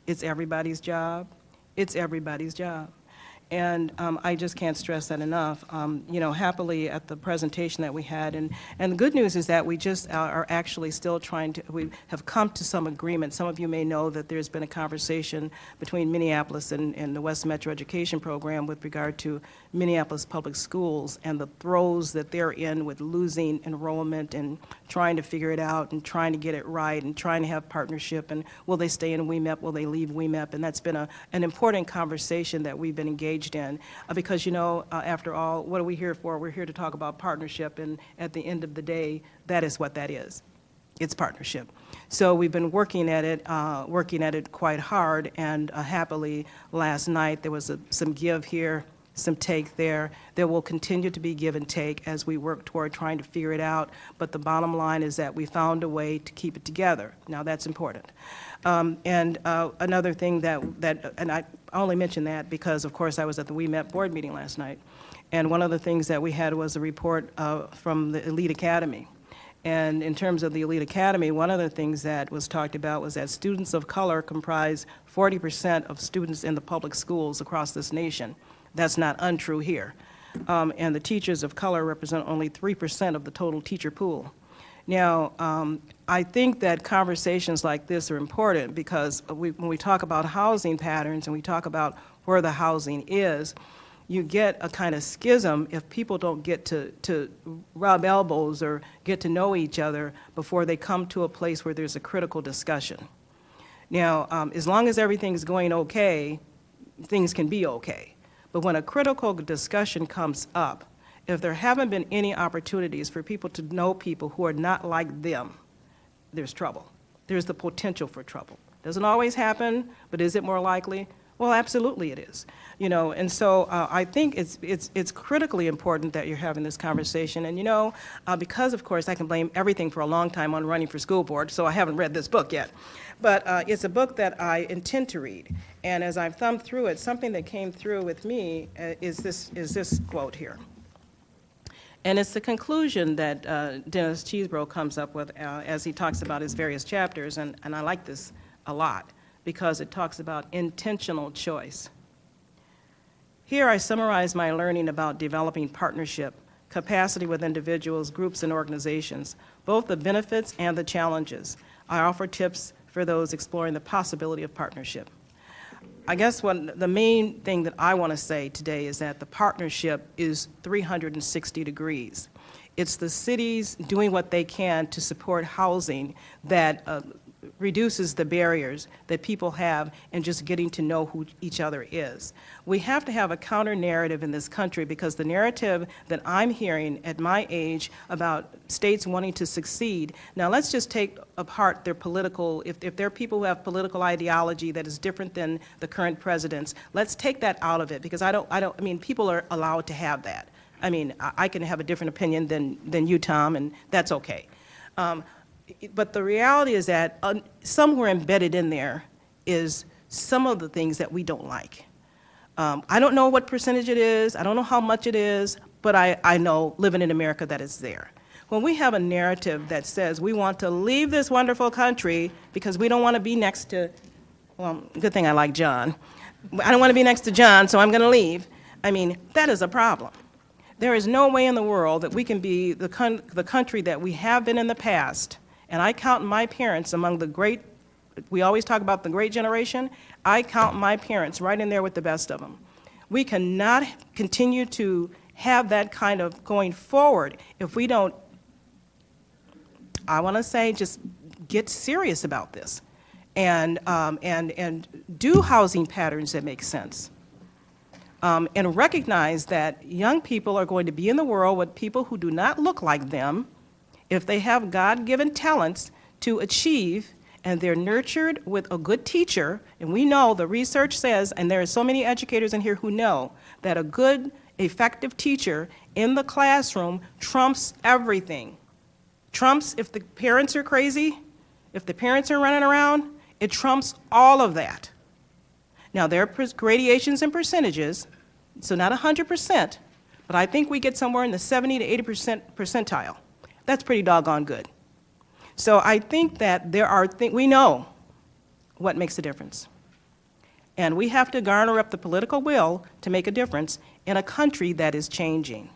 it's everybody's job, it's everybody's job. And I just can't stress that enough. Happily at the presentation that we had, and the good news is that we just are actually still we have come to some agreement. Some of you may know that there's been a conversation between Minneapolis and the West Metro Education Program with regard to Minneapolis public schools and the throes that they're in with losing enrollment and trying to figure it out and trying to get it right and trying to have partnership, and will they stay in WEMEP, will they leave WEMEP? And that's been an important conversation that we've been engaged in, because after all, what are we here for? We're here to talk about partnership, and at the end of the day, that is what that is. It's partnership. So we've been working at it quite hard, and happily last night there was some give here, some take there. There will continue to be give and take as we work toward trying to figure it out, but the bottom line is that we found a way to keep it together. Now that's important. Another thing and I only mention that because, of course, I was at the WEMEP board meeting last night, and one of the things that we had was a report from the Elite Academy. And in terms of the Elite Academy, one of the things that was talked about was that students of color comprise 40% of students in the public schools across this nation. That's not untrue here. And the teachers of color represent only 3% of the total teacher pool. Now, I think that conversations like this are important because when we talk about housing patterns and we talk about where the housing is, you get a kind of schism if people don't get to rub elbows or get to know each other before they come to a place where there's a critical discussion. Now, as long as everything's going okay, things can be okay. But when a critical discussion comes up, if there haven't been any opportunities for people to know people who are not like them, there's trouble. There's the potential for trouble. Doesn't always happen, but is it more likely? Well, absolutely it is. You know, and so I think it's critically important that you're having this conversation. And you know, because of course I can blame everything for a long time on running for school board, so I haven't read this book yet. But it's a book that I intend to read. And as I've thumbed through it, something that came through with me is this quote here. And it's the conclusion that Dennis Cheesebro comes up with as he talks about his various chapters, and I like this a lot because it talks about intentional choice. Here I summarize my learning about developing partnership, capacity with individuals, groups, and organizations, both the benefits and the challenges. I offer tips for those exploring the possibility of partnership. I guess the main thing that I want to say today is that the partnership is 360 degrees. It's the cities doing what they can to support housing that reduces the barriers that people have in just getting to know who each other is. We have to have a counter narrative in this country because the narrative that I'm hearing at my age about states wanting to succeed, now let's just take apart their political, if there are people who have political ideology that is different than the current presidents, let's take that out of it because I mean, people are allowed to have that. I mean, I can have a different opinion than you, Tom, and that's okay. But the reality is that somewhere embedded in there is some of the things that we don't like. I don't know what percentage it is, I don't know how much it is, but I know living in America that it's there. When we have a narrative that says we want to leave this wonderful country because we don't want to be next to, well, good thing I like John. I don't want to be next to John, so I'm going to leave. I mean, that is a problem. There is no way in the world that we can be the country that we have been in the past. And I count my parents among the great, we always talk about the great generation, I count my parents right in there with the best of them. We cannot continue to have that kind of going forward if we don't, I want to say, just get serious about this and do housing patterns that make sense. And recognize that young people are going to be in the world with people who do not look like them if they have God-given talents to achieve and they're nurtured with a good teacher. And we know, the research says, and there are so many educators in here who know, that a good, effective teacher in the classroom trumps everything. Trumps if the parents are crazy, if the parents are running around, it trumps all of that. Now, there are gradations and percentages, so not 100%, but I think we get somewhere in the 70 to 80% percentile. That's pretty doggone good. So I think that there are we know what makes a difference. And we have to garner up the political will to make a difference in a country that is changing.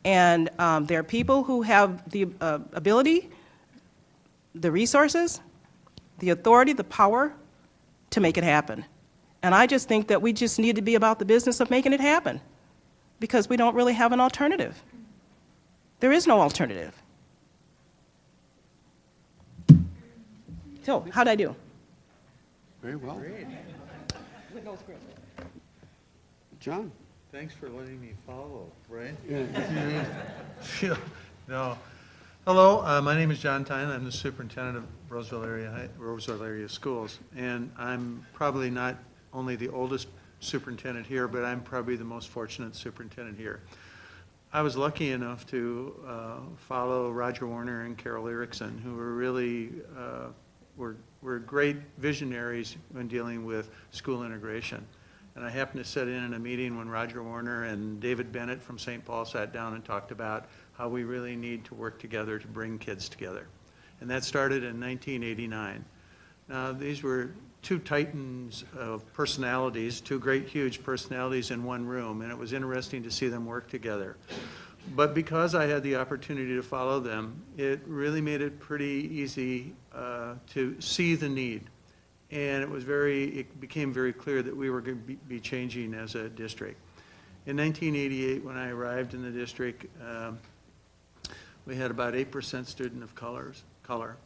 And there are people who have the ability, the resources, the authority, the power to make it happen. And I just think that we just need to be about the business of making it happen because we don't really have an alternative. There is no alternative. So, how'd I do? Very well. John? Thanks for letting me follow, right? Yeah. Yeah. No. Hello, my name is John Tyne. I'm the superintendent of Roseville area schools, and I'm probably not only the oldest superintendent here, but I'm probably the most fortunate superintendent here. I was lucky enough to follow Roger Warner and Carol Erickson, who were really were great visionaries when dealing with school integration. And I happened to sit in a meeting when Roger Warner and David Bennett from St. Paul sat down and talked about how we really need to work together to bring kids together. And that started in 1989. Now, these were two titans of personalities, two great, huge personalities in one room, and it was interesting to see them work together. But because I had the opportunity to follow them, it really made it pretty easy to see the need. And it became very clear that we were going to be changing as a district. In 1988, when I arrived in the district, we had about 8% student of color.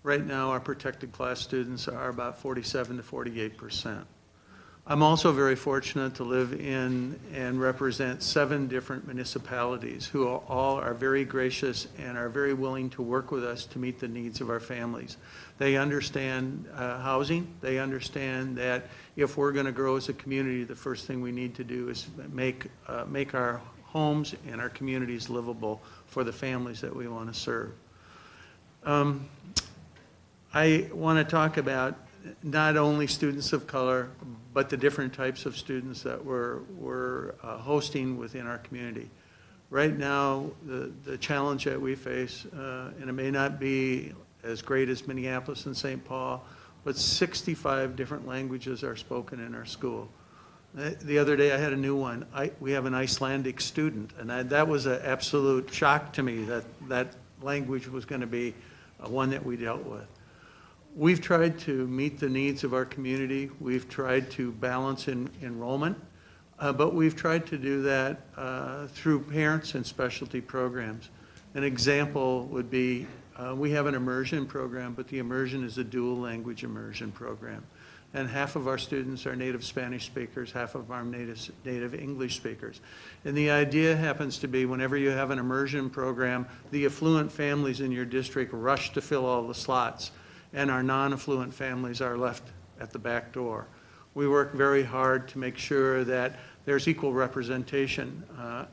Right now, our protected class students are about 47 to 48%. I'm also very fortunate to live in and represent 7 different municipalities who all are very gracious and are very willing to work with us to meet the needs of our families. They understand housing. They understand that if we're going to grow as a community, the first thing we need to do is make our homes and our communities livable for the families that we want to serve. I want to talk about not only students of color, but the different types of students that we're hosting within our community. Right now, the challenge that we face, and it may not be as great as Minneapolis and St. Paul, but 65 different languages are spoken in our school. The other day I had a new one. We have an Icelandic student, and that was an absolute shock to me that language was going to be one that we dealt with. We've tried to meet the needs of our community. We've tried to balance enrollment, but we've tried to do that through parents and specialty programs. An example would be we have an immersion program, but the immersion is a dual language immersion program. And half of our students are native Spanish speakers, half of them are native English speakers. And the idea happens to be whenever you have an immersion program, the affluent families in your district rush to fill all the slots, and our non-affluent families are left at the back door. We work very hard to make sure that there's equal representation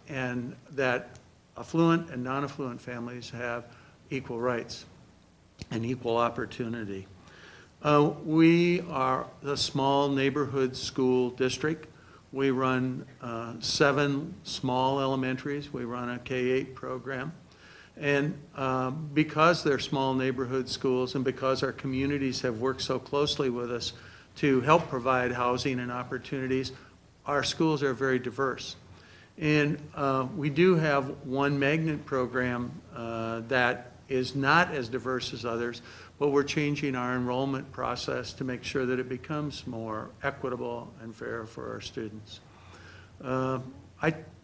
and that affluent and non-affluent families have equal rights and equal opportunity. We are the small neighborhood school district. We run 7 small elementaries. We run a K-8 program. And because they're small neighborhood schools and because our communities have worked so closely with us to help provide housing and opportunities, our schools are very diverse. And we do have one magnet program that is not as diverse as others, but we're changing our enrollment process to make sure that it becomes more equitable and fair for our students.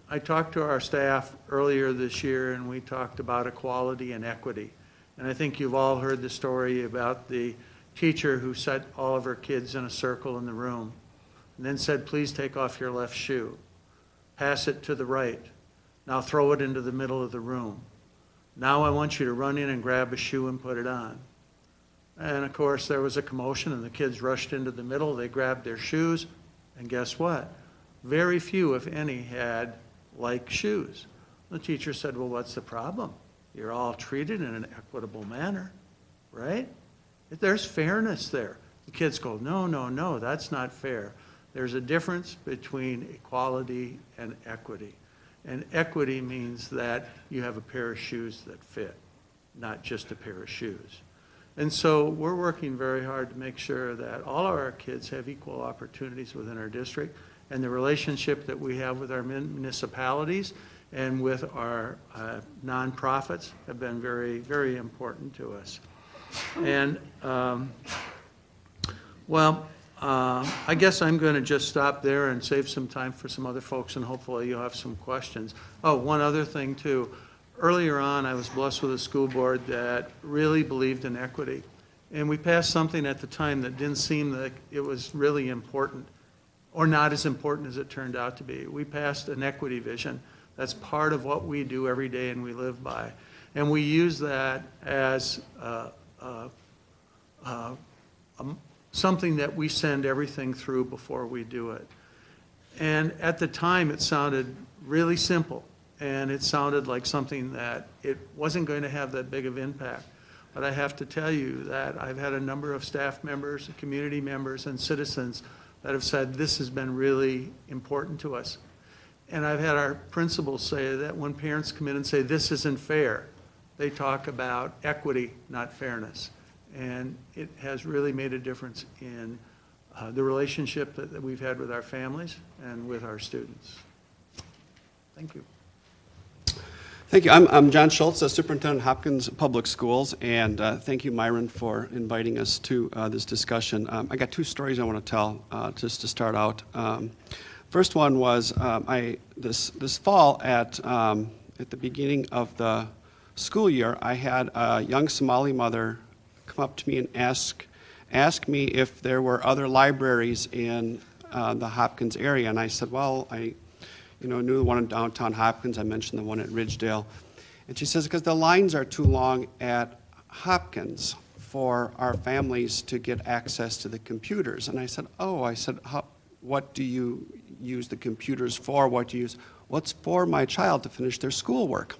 I talked to our staff earlier this year, and we talked about equality and equity. And I think you've all heard the story about the teacher who set all of her kids in a circle in the room and then said, please take off your left shoe. Pass it to the right. Now throw it into the middle of the room. Now I want you to run in and grab a shoe and put it on. And of course there was a commotion and the kids rushed into the middle. They grabbed their shoes, and guess what? Very few, if any, had like shoes. The teacher said, well, what's the problem? You're all treated in an equitable manner, right? There's fairness there. The kids go, no, that's not fair. There's a difference between equality and equity. And equity means that you have a pair of shoes that fit, not just a pair of shoes. And so we're working very hard to make sure that all of our kids have equal opportunities within our district. And the relationship that we have with our municipalities and with our nonprofits have been very, very important to us. And, I guess I'm going to just stop there and save some time for some other folks, and hopefully you'll have some questions. Oh, one other thing, too. Earlier on, I was blessed with a school board that really believed in equity. And we passed something at the time that didn't seem like it was really important, or not as important as it turned out to be. We passed an equity vision. That's part of what we do every day and we live by. And we use that as something that we send everything through before we do it. And at the time, it sounded really simple, and it sounded like something that it wasn't going to have that big of impact. But I have to tell you that I've had a number of staff members, community members, and citizens that have said this has been really important to us. And I've had our principals say that when parents come in and say this isn't fair, they talk about equity, not fairness. And it has really made a difference in the relationship that we've had with our families and with our students. Thank you. Thank you. I'm John Schultz, Superintendent Hopkins Public Schools, and thank you, Myron, for inviting us to this discussion. I got two stories I want to tell just to start out. First one was this fall at the beginning of the school year, I had a young Somali mother come up to me and ask me if there were other libraries in the Hopkins area, and I said, well, I knew the one in downtown Hopkins. I mentioned the one at Ridgedale. And she says, because the lines are too long at Hopkins for our families to get access to the computers. And I said, what do you use the computers for? What do you use? What's for my child to finish their schoolwork?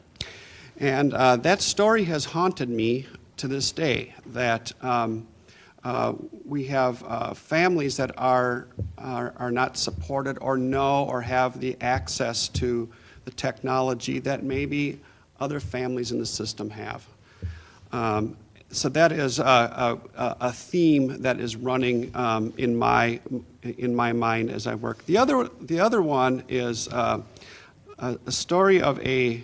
And that story has haunted me to this day, that we have families that are not supported or know or have the access to the technology that maybe other families in the system have. So that is a theme that is running in my mind as I work. The other one is a story of a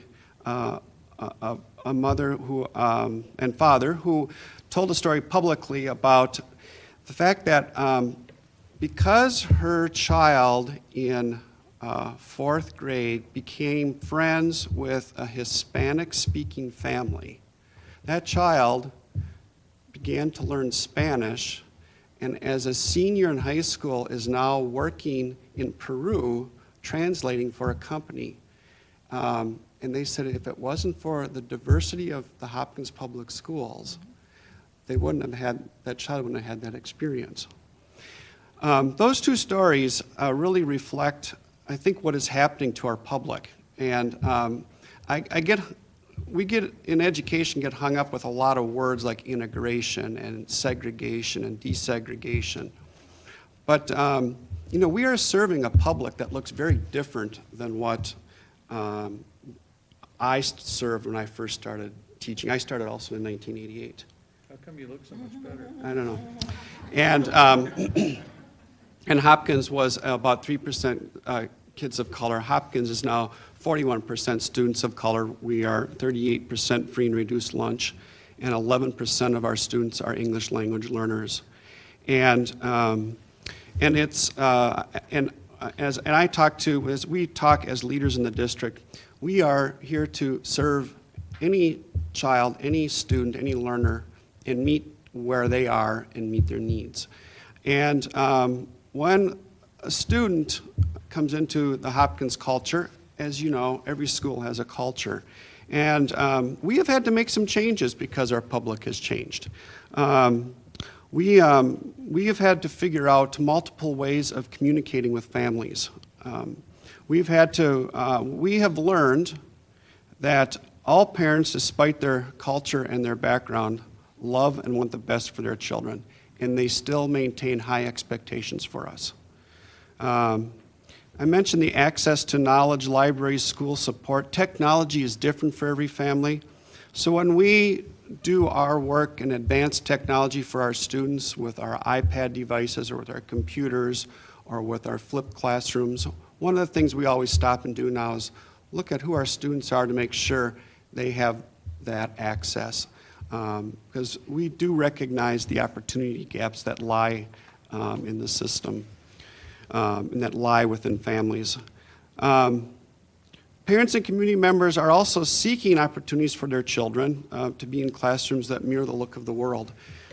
mother who and father who told a story publicly about the fact that because her child in fourth grade became friends with a Hispanic-speaking family, that child began to learn Spanish, and as a senior in high school is now working in Peru translating for a company. And they said if it wasn't for the diversity of the Hopkins Public Schools, that child wouldn't have had that experience. Those two stories really reflect, I think, what is happening to our public. And we in education get hung up with a lot of words like integration and segregation and desegregation. But we are serving a public that looks very different than what I served when I first started teaching. I started also in 1988. How come you look so much better? I don't know. And Hopkins was about 3% kids of color. Hopkins is now 41% students of color. We are 38% free and reduced lunch, and 11% of our students are English language learners. And as we talk as leaders in the district, we are here to serve any child, any student, any learner, and meet where they are and meet their needs. And when a student comes into the Hopkins culture, as you know, every school has a culture. And we have had to make some changes because our public has changed. We have had to figure out multiple ways of communicating with families. We have learned that all parents, despite their culture and their background, love and want the best for their children, and they still maintain high expectations for us. I mentioned the access to knowledge, libraries, school support. Technology is different for every family. So when we do our work in advanced technology for our students with our iPad devices or with our computers or with our flipped classrooms, one of the things we always stop and do now is look at who our students are to make sure they have that access. Because we do recognize the opportunity gaps that lie in the system and that lie within families. Parents and community members are also seeking opportunities for their children to be in classrooms that mirror the look of the world.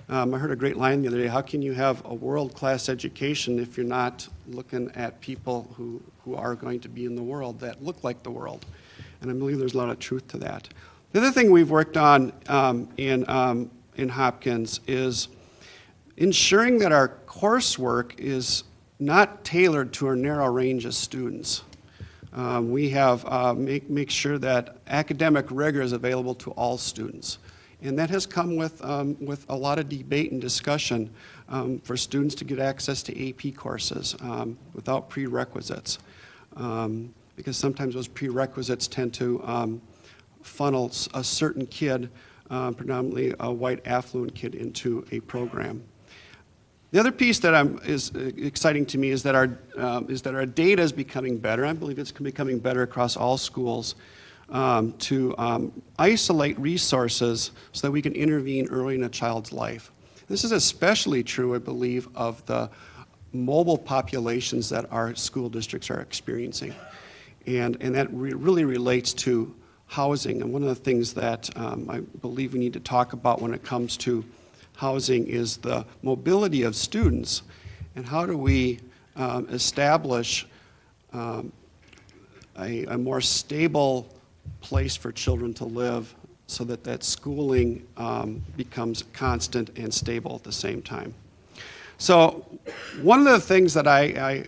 I heard a great line the other day: how can you have a world-class education if you're not looking at people who are going to be in the world that look like the world? And I believe there's a lot of truth to that. The other thing we've worked on in Hopkins is ensuring that our coursework is not tailored to a narrow range of students. We have make sure that academic rigor is available to all students. And that has come with a lot of debate and discussion for students to get access to AP courses without prerequisites. Because sometimes those prerequisites tend to funnel a certain kid, predominantly a white affluent kid, into a program. The other piece that is exciting to me is that our data is becoming better. I believe it's becoming better across all schools. to isolate resources so that we can intervene early in a child's life. This is especially true, I believe, of the mobile populations that our school districts are experiencing. And that really relates to housing. And one of the things that I believe we need to talk about when it comes to housing is the mobility of students, and how do we establish a more stable place for children to live so that that schooling becomes constant and stable at the same time. So one of the things that I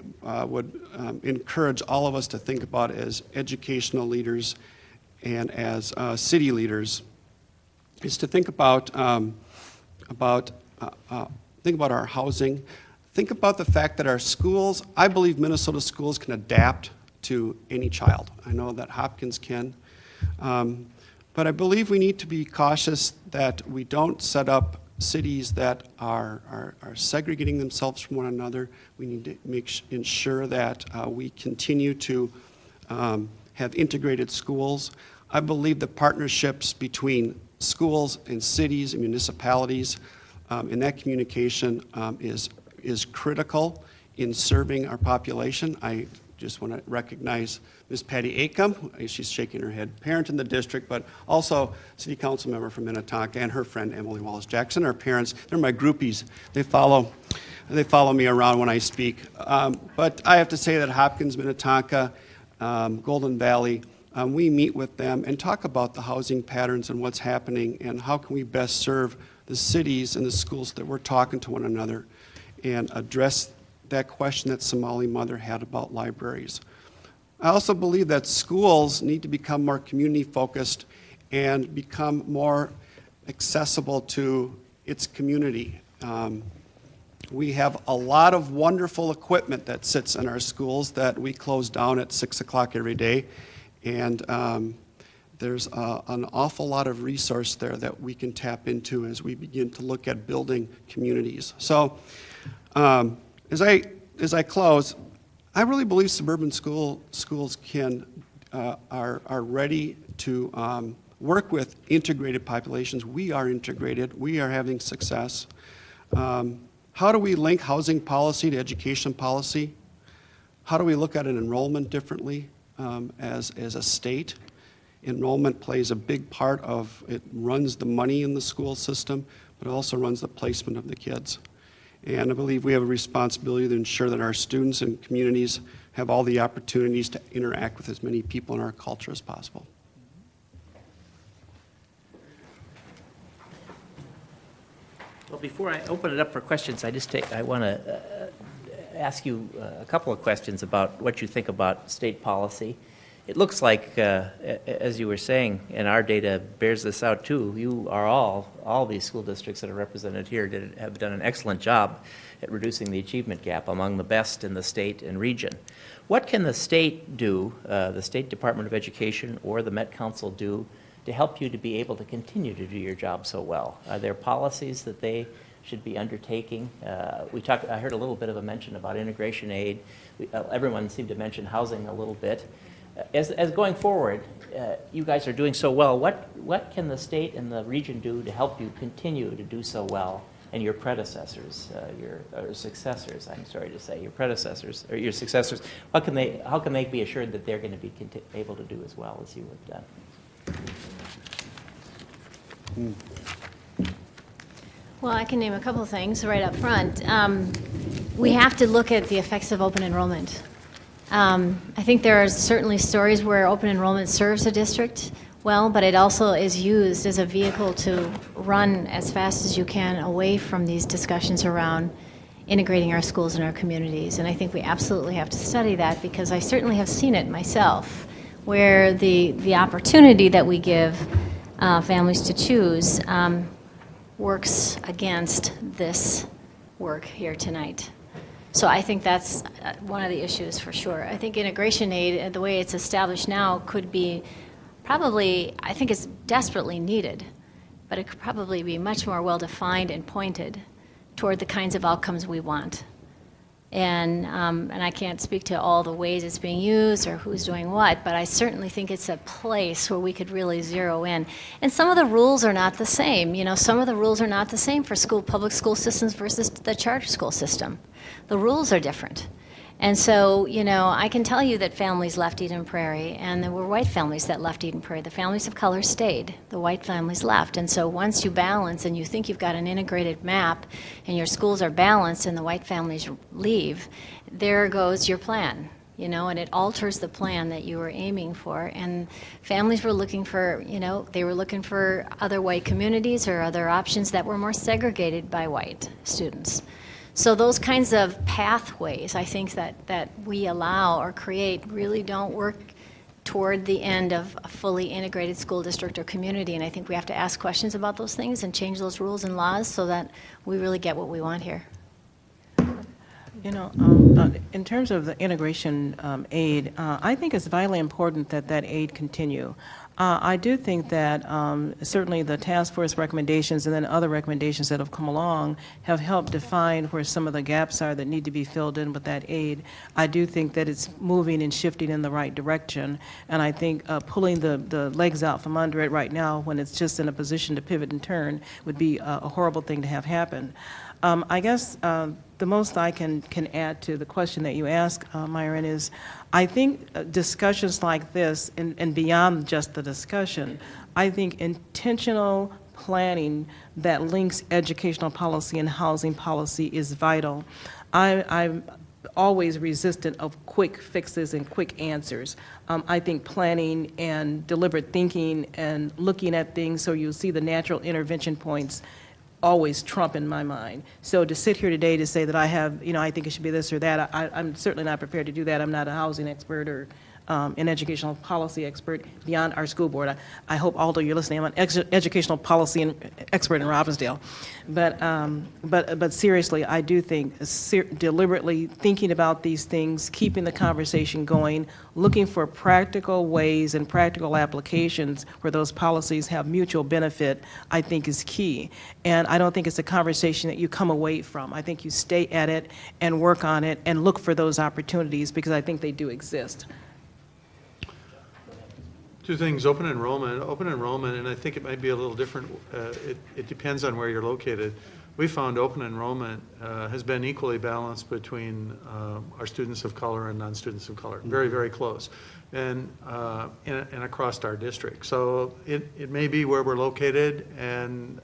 would encourage all of us to think about as educational leaders and as city leaders is to think about our housing. Think about the fact that our schools, I believe Minnesota schools can adapt to any child. I know that Hopkins can. But I believe we need to be cautious that we don't set up cities that are segregating themselves from one another. We need to ensure that we continue to have integrated schools. I believe the partnerships between schools and cities and municipalities and that communication is critical in serving our population. I just want to recognize Ms. Patty Acom. She's shaking her head. Parent in the district, but also city council member from Minnetonka, and her friend Emily Wallace-Jackson. Our parents, they're my groupies. They follow me around when I speak. But I have to say that Hopkins, Minnetonka, Golden Valley, we meet with them and talk about the housing patterns and what's happening and how can we best serve the cities and the schools that we're talking to one another and address that question that Somali mother had about libraries. I also believe that schools need to become more community-focused and become more accessible to its community. We have a lot of wonderful equipment that sits in our schools that we close down at 6 o'clock every day, and there's an awful lot of resource there that we can tap into as we begin to look at building communities. So as I close, I really believe suburban schools are ready to work with integrated populations. We are integrated. We are having success. How do we link housing policy to education policy? How do we look at an enrollment differently as a state? Enrollment plays a big part of it, runs the money in the school system, but it also runs the placement of the kids. And I believe we have a responsibility to ensure that our students and communities have all the opportunities to interact with as many people in our culture as possible. Well, before I open it up for questions, I want to ask you a couple of questions about what you think about state policy. It looks like, as you were saying, and our data bears this out too, you are all these school districts that are represented here have done an excellent job at reducing the achievement gap, among the best in the state and region. What can the state do, the State Department of Education or the Met Council do to help you to be able to continue to do your job so well? Are there policies that they should be undertaking? I heard a little bit of a mention about integration aid. Everyone seemed to mention housing a little bit. As going forward, you guys are doing so well. What can the state and the region do to help you continue to do so well, and your predecessors, your successors? I'm sorry to say, your predecessors or your successors. How can they be assured that they're going to be able to do as well as you have done? Well, I can name a couple of things right up front. We have to look at the effects of open enrollment. I think there are certainly stories where open enrollment serves a district well, but it also is used as a vehicle to run as fast as you can away from these discussions around integrating our schools and our communities. And I think we absolutely have to study that, because I certainly have seen it myself, where the opportunity that we give families to choose works against this work here tonight. So I think that's one of the issues for sure. I think integration aid, the way it's established now, could be probably, I think it's desperately needed, but it could probably be much more well-defined and pointed toward the kinds of outcomes we want. And I can't speak to all the ways it's being used or who's doing what, but I certainly think it's a place where we could really zero in. And some of the rules are not the same. You know, some of the rules are not the same for public school systems versus the charter school system. The rules are different. And so, you know, I can tell you that families left Eden Prairie, and there were white families that left Eden Prairie. The families of color stayed. The white families left. And so once you balance and you think you've got an integrated map and your schools are balanced and the white families leave, there goes your plan, you know, and it alters the plan that you were aiming for. And families were looking for, you know, they were looking for other white communities or other options that were more segregated by white students. So those kinds of pathways, I think, that we allow or create really don't work toward the end of a fully integrated school district or community. And I think we have to ask questions about those things and change those rules and laws so that we really get what we want here. You know, in terms of the integration aid, I think it's vitally important that that aid continue. I do think that certainly the task force recommendations and then other recommendations that have come along have helped define where some of the gaps are that need to be filled in with that aid. I do think that it's moving and shifting in the right direction, and I think pulling the legs out from under it right now when it's just in a position to pivot and turn would be a horrible thing to have happen. I guess the most I can add to the question that you asked, Myron, is I think discussions like this, and beyond just the discussion, I think intentional planning that links educational policy and housing policy is vital. I'm always resistant of quick fixes and quick answers. I think planning and deliberate thinking and looking at things so you see the natural intervention points always trump in my mind. So to sit here today to say that I have, you know, I think it should be this or that, I'm certainly not prepared to do that. I'm not a housing expert or an educational policy expert beyond our school board. I hope, although you're listening, I'm an educational policy expert in Robbinsdale. But seriously, I do think deliberately thinking about these things, keeping the conversation going, looking for practical ways and practical applications where those policies have mutual benefit, I think is key. And I don't think it's a conversation that you come away from. I think you stay at it and work on it and look for those opportunities because I think they do exist. Two things, open enrollment, and I think it might be a little different. It depends on where you're located. We found open enrollment has been equally balanced between our students of color and non-students of color, very, very close, and across our district. So it may be where we're located and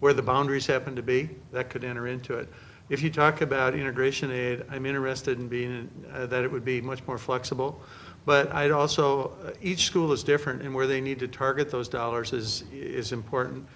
where the boundaries happen to be, that could enter into it. If you talk about integration aid, I'm interested in being that it would be much more flexible. But I'd also, each school is different, and where they need to target those dollars is important.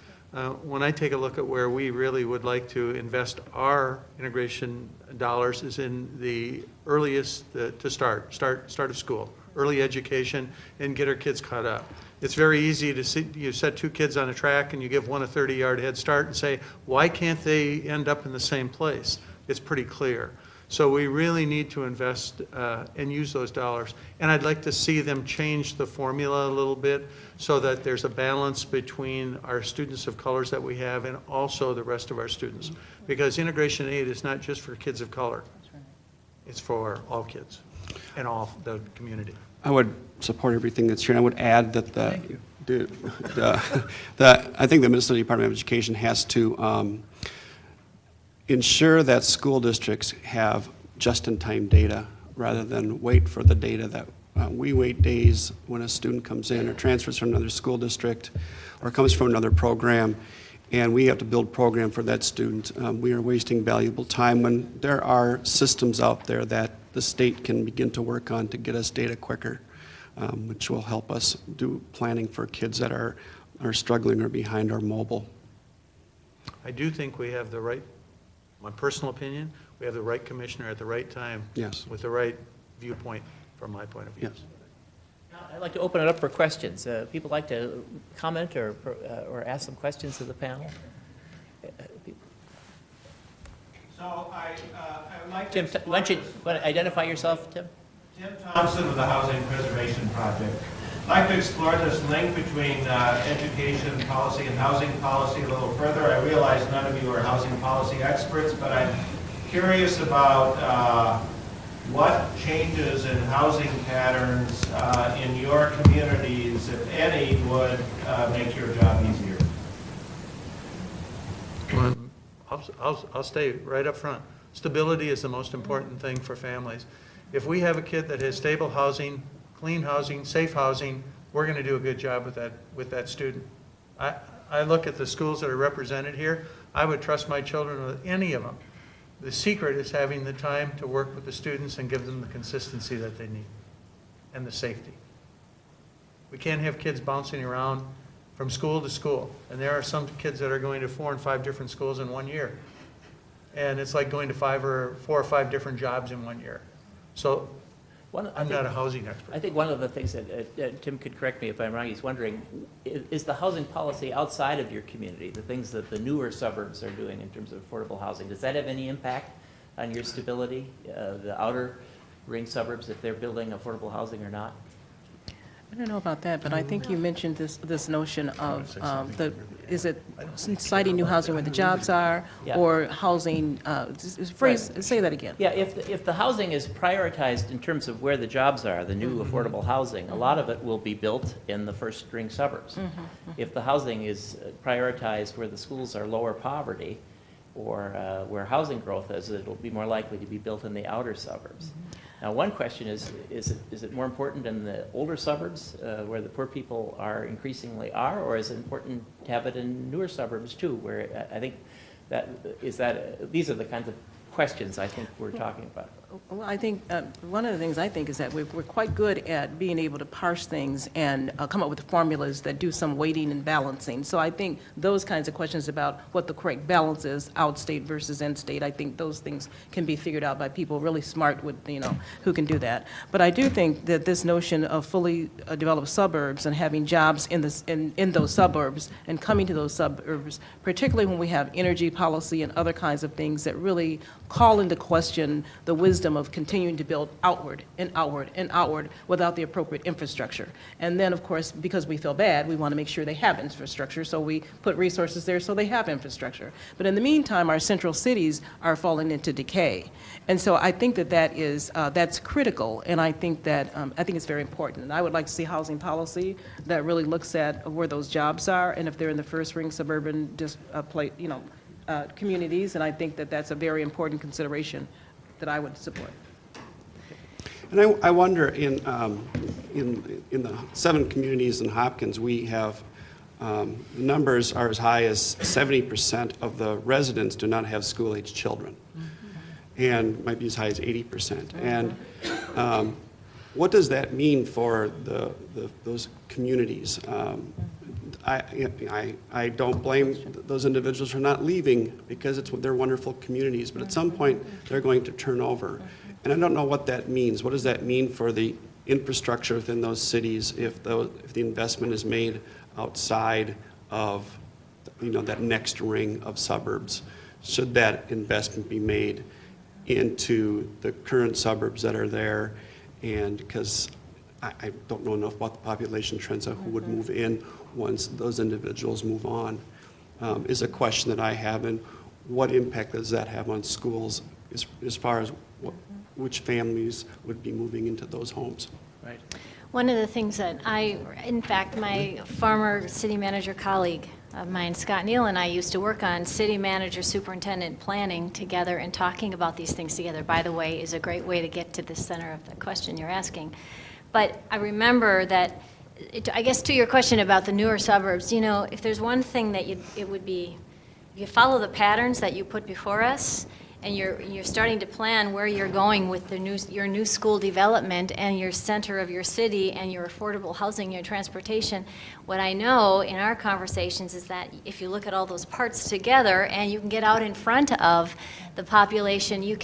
When I take a look at where we really would like to invest our integration dollars is in the earliest to start of school, early education, and get our kids caught up. It's very easy to see, you set two kids on a track and you give one a 30-yard head start and say, why can't they end up in the same place? It's pretty clear. So we really need to invest and use those dollars. And I'd like to see them change the formula a little bit so that there's a balance between our students of colors that we have and also the rest of our students. Because integration aid is not just for kids of color. It's for all kids and all the community. I would support everything that's here. And I would add that I think the Minnesota Department of Education has to ensure that school districts have just-in-time data rather than wait for the data that we wait days when a student comes in or transfers from another school district or comes from another program, and we have to build a program for that student. We are wasting valuable time when there are systems out there that the state can begin to work on to get us data quicker, which will help us do planning for kids that are struggling or behind or mobile. I do think we have the right, my personal opinion, we have the right commissioner at the right time. Yes. With the right viewpoint from my point of view. Yes. I'd like to open it up for questions. People like to comment or ask some questions to the panel. So I would like Tim, to why don't you identify yourself, Tim? Tim Thompson with the Housing Preservation Project. I'd like to explore this link between education policy and housing policy a little further. I realize none of you are housing policy experts, but I'm curious about what changes in housing patterns in your communities, if any, would make your job easier. I'll stay right up front. Stability is the most important thing for families. If we have a kid that has stable housing, clean housing, safe housing, we're going to do a good job with that student. I look at the schools that are represented here. I would trust my children with any of them. The secret is having the time to work with the students and give them the consistency that they need and the safety. We can't have kids bouncing around from school to school. And there are some kids that are going to 4 and 5 different schools in 1 year. And it's like going to 4 or 5 different jobs in 1 year. So I'm not a housing expert. I think one of the things that Tim could correct me if I'm wrong, he's wondering, is the housing policy outside of your community, the things that the newer suburbs are doing in terms of affordable housing, does that have any impact on your stability, the outer ring suburbs, if they're building affordable housing or not? I don't know about that, but I think you mentioned this notion of is it citing new housing where the jobs are, Yeah. or housing, say that again. Yeah, if the housing is prioritized in terms of where the jobs are, the new affordable housing, a lot of it will be built in the first ring suburbs. If the housing is prioritized where the schools are lower poverty, or where housing growth is, it'll be more likely to be built in the outer suburbs. Now, one question is it more important in the older suburbs where the poor people are increasingly are, or is it important to have it in newer suburbs too, where I think these are the kinds of questions I think we're talking about. Well, I think one of the things I think is that we're quite good at being able to parse things and come up with formulas that do some weighting and balancing. So I think those kinds of questions about what the correct balance is, outstate versus in-state, I think those things can be figured out by people really smart with, who can do that. But I do think that this notion of fully developed suburbs and having jobs in those suburbs and coming to those suburbs, particularly when we have energy policy and other kinds of things that really call into question the wisdom of continuing to build outward and outward and outward without the appropriate infrastructure. And then, of course, because we feel bad, we want to make sure they have infrastructure, so we put resources there so they have infrastructure. But in the meantime, our central cities are falling into decay. And so I think that's critical, and I think it's very important. And I would like to see housing policy that really looks at where those jobs are, and if they're in the first ring suburban communities, and I think that's a very important consideration that I would support. And I wonder, in the 7 communities in Hopkins, we have, numbers are as high as 70% of the residents do not have school-age children, and might be as high as 80%. And what does that mean for those communities? I don't blame those individuals for not leaving, because they're wonderful communities, but at some point they're going to turn over. And I don't know what that means. What does that mean for the infrastructure within those cities if the investment is made outside of that next ring of suburbs? Should that investment be made into the current suburbs that are there? And because I don't know enough about the population trends of who would move in once those individuals move on, is a question that I have. And what impact does that have on schools as far as which families would be moving into those homes? Right. One of the things that in fact, my former city manager colleague of mine, Scott Neal, and I used to work on city manager superintendent planning together and talking about these things together, by the way, is a great way to get to the center of the question you're asking. But I remember that, I guess to your question about the newer suburbs, if there's one thing that it would be, if you follow the patterns that you put before us, and you're starting to plan where you're going with your new school development and your center of your city and your affordable housing, your transportation, what I know in our conversations is that if you look at all those parts together and you can get out in front of the population, you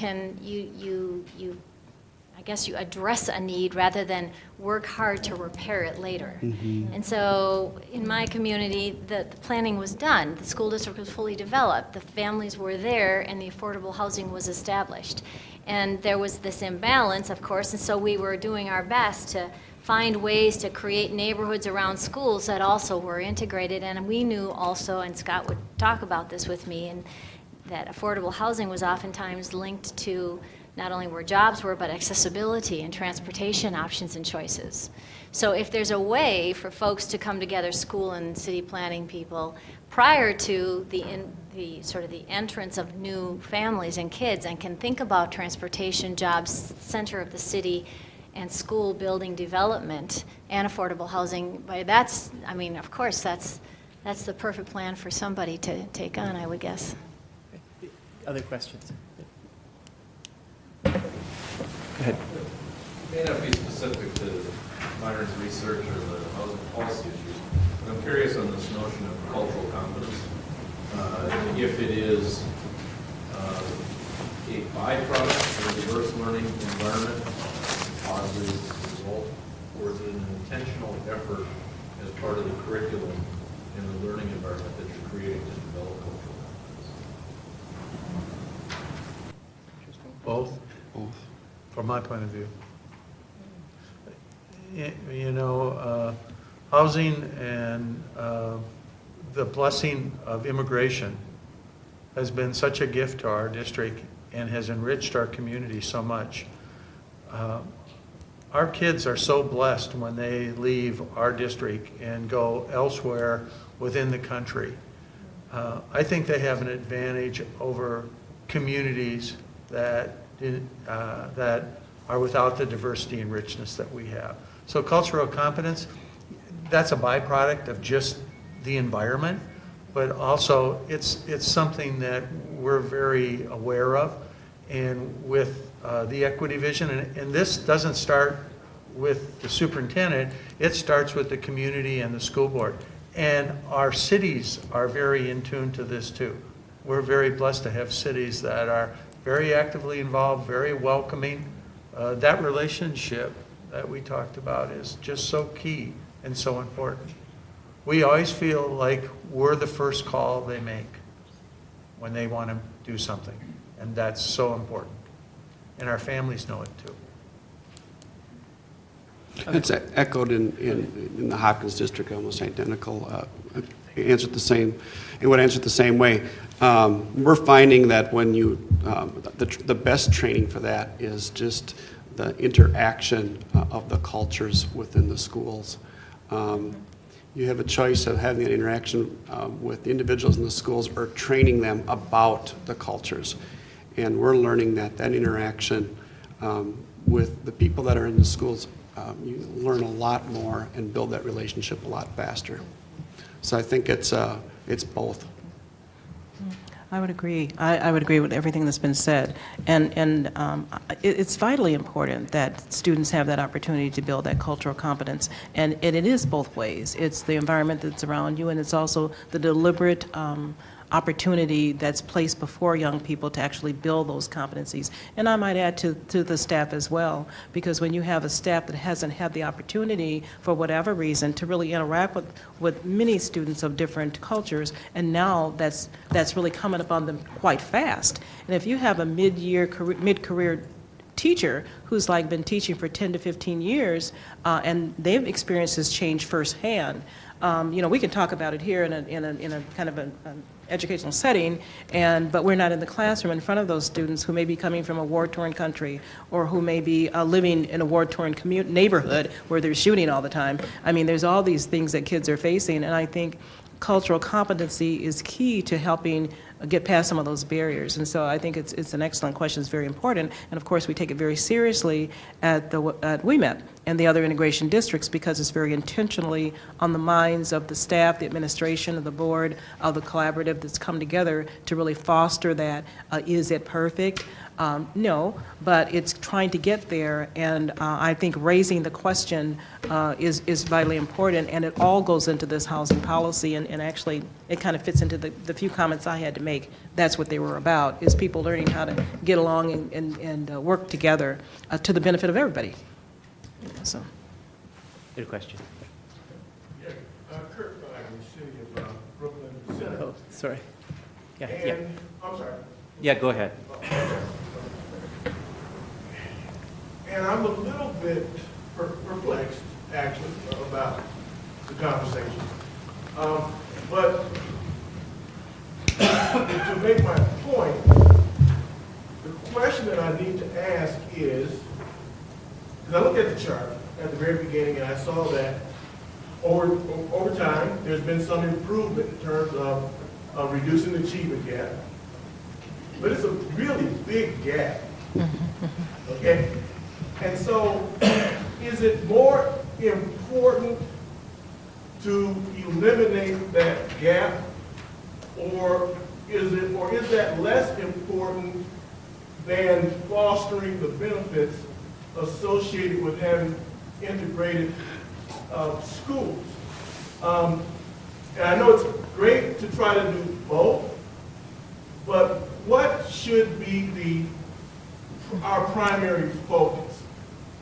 address a need rather than work hard to repair it later. And so in my community, the planning was done. The school district was fully developed. The families were there, and the affordable housing was established. And there was this imbalance, of course, and so we were doing our best to find ways to create neighborhoods around schools that also were integrated. And we knew also, and Scott would talk about this with me, and that affordable housing was oftentimes linked to not only where jobs were, but accessibility and transportation options and choices. So if there's a way for folks to come together, school and city planning people, prior to the sort of the entrance of new families and kids, and can think about transportation, jobs, center of the city, and school building development and affordable housing, that's, I mean, of course, that's the perfect plan for somebody to take on, I would guess. Other questions? Go ahead. It may not be specific to Myron's research or the housing policy issues, but I'm curious on this notion of cultural competence. If it is a byproduct of a diverse learning environment, positive result, or is it an intentional effort as part of the curriculum in the learning environment that you're creating to develop cultural competence? Both, Both. from my point of view. Housing and the blessing of immigration has been such a gift to our district and has enriched our community so much. Our kids are so blessed when they leave our district and go elsewhere within the country. I think they have an advantage over communities that are without the diversity and richness that we have. So cultural competence, that's a byproduct of just the environment, but also it's something that we're very aware of. And with the equity vision, and this doesn't start with the superintendent, it starts with the community and the school board. And our cities are very in tune to this too. We're very blessed to have cities that are very actively involved, very welcoming. That relationship that we talked about is just so key and so important. We always feel like we're the first call they make when they want to do something, and that's so important. And our families know it too. It's echoed in the Hopkins district, almost identical. Answered the same, it would answer it the same way. We're finding that when you, the best training for that is just the interaction of the cultures within the schools. You have a choice of having an interaction with the individuals in the schools or training them about the cultures. And we're learning that interaction with the people that are in the schools, you learn a lot more and build that relationship a lot faster. So I think it's both. I would agree. I would agree with everything that's been said. And it's vitally important that students have that opportunity to build that cultural competence. And it is both ways. It's the environment that's around you, and it's also the deliberate opportunity that's placed before young people to actually build those competencies. And I might add to the staff as well, because when you have a staff that hasn't had the opportunity, for whatever reason, to really interact with many students of different cultures, and now that's really coming upon them quite fast. And if you have a mid-career teacher who's like been teaching for 10 to 15 years, and they've experienced this change firsthand, we can talk about it here in a kind of an educational setting, but we're not in the classroom in front of those students who may be coming from a war-torn country, or who may be living in a war-torn neighborhood where they're shooting all the time. I mean, there's all these things that kids are facing, and I think cultural competency is key to helping get past some of those barriers. And so I think it's an excellent question. It's very important. And of course, we take it very seriously at WEMET and the other integration districts, because it's very intentionally on the minds of the staff, the administration, of the board, of the collaborative that's come together to really foster that. Is it perfect? No, but it's trying to get there, and I think raising the question is vitally important, and it all goes into this housing policy, and actually it kind of fits into the few comments I had to make. That's what they were about, is people learning how to get along and work together to the benefit of everybody. So. Good question. Yeah, Kurt Bagger, City of Brooklyn Center. Oh, sorry. Yeah, And, I'm sorry. Yeah, go ahead. And I'm a little bit perplexed, actually, about the conversation. But to make my point, the question that I need to ask is, because I looked at the chart at the very beginning and I saw that over time, there's been some improvement in terms of reducing the achievement gap. But it's a really big gap. Okay? And so, is it more important to eliminate that gap, or is that less important than fostering the benefits associated with having integrated schools? And I know it's great to try to do both, but what should be our primary focus?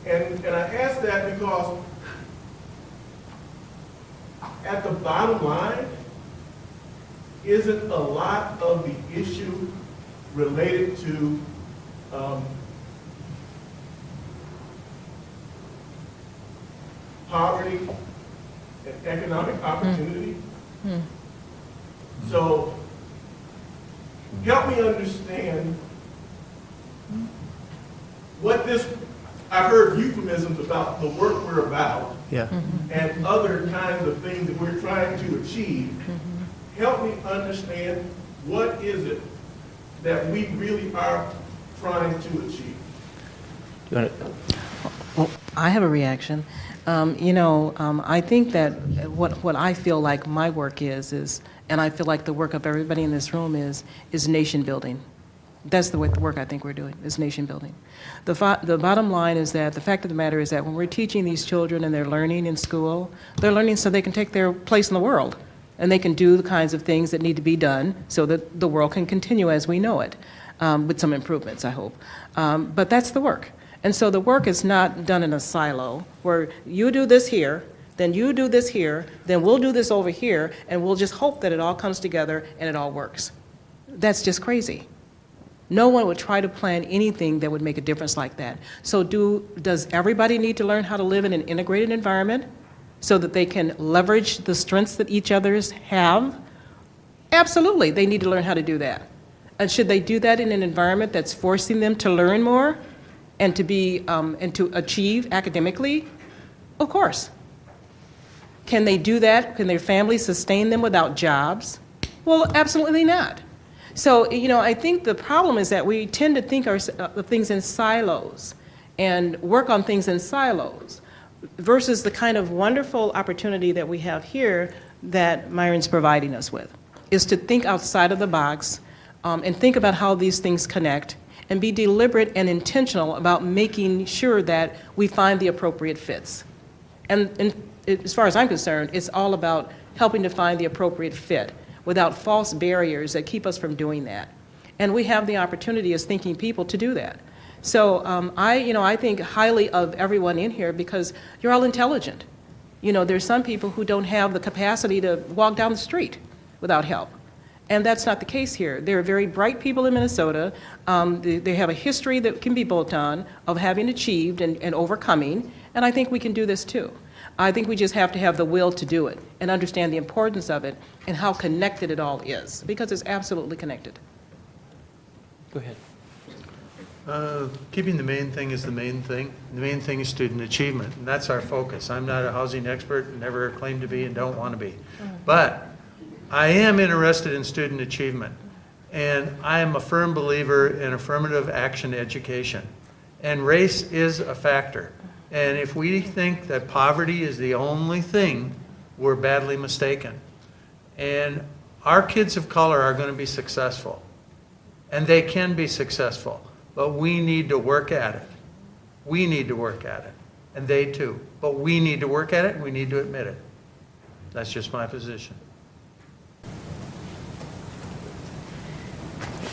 And I ask that because at the bottom line, isn't a lot of the issue related to poverty and economic opportunity? So help me understand what this, I've heard euphemisms about the work we're about Yeah. and other kinds of things that we're trying to achieve. Help me understand what is it that we really are trying to achieve. Do you want to? Well, I have a reaction. I think that what I feel like my work is, and I feel like the work of everybody in this room is nation building. That's the work I think we're doing, is nation building. The bottom line is that the fact of the matter is that when we're teaching these children and they're learning in school, they're learning so they can take their place in the world. And they can do the kinds of things that need to be done so that the world can continue as we know it, with some improvements, I hope. But that's the work. And so the work is not done in a silo where you do this here, then you do this here, then we'll do this over here, and we'll just hope that it all comes together and it all works. That's just crazy. No one would try to plan anything that would make a difference like that. So does everybody need to learn how to live in an integrated environment so that they can leverage the strengths that each others have? Absolutely, they need to learn how to do that. And should they do that in an environment that's forcing them to learn more and to be and to achieve academically? Of course. Can they do that? Can their families sustain them without jobs? Well, absolutely not. So, I think the problem is that we tend to think of things in silos and work on things in silos versus the kind of wonderful opportunity that we have here that Myron's providing us with, is to think outside of the box and think about how these things connect and be deliberate and intentional about making sure that we find the appropriate fits. And as far as I'm concerned, it's all about helping to find the appropriate fit without false barriers that keep us from doing that. And we have the opportunity as thinking people to do that. So I think highly of everyone in here because you're all intelligent. There's some people who don't have the capacity to walk down the street without help. And that's not the case here. There are very bright people in Minnesota. They have a history that can be built on of having achieved and overcoming, and I think we can do this too. I think we just have to have the will to do it and understand the importance of it and how connected it all is, because it's absolutely connected. Go ahead. Keeping the main thing is the main thing. The main thing is student achievement, and that's our focus. I'm not a housing expert, never claimed to be, and don't want to be. But I am interested in student achievement, and I am a firm believer in affirmative action education. And race is a factor. And if we think that poverty is the only thing, we're badly mistaken. And our kids of color are going to be successful. And they can be successful. But we need to work at it. We need to work at it. And they too. But we need to work at it, and we need to admit it. That's just my position.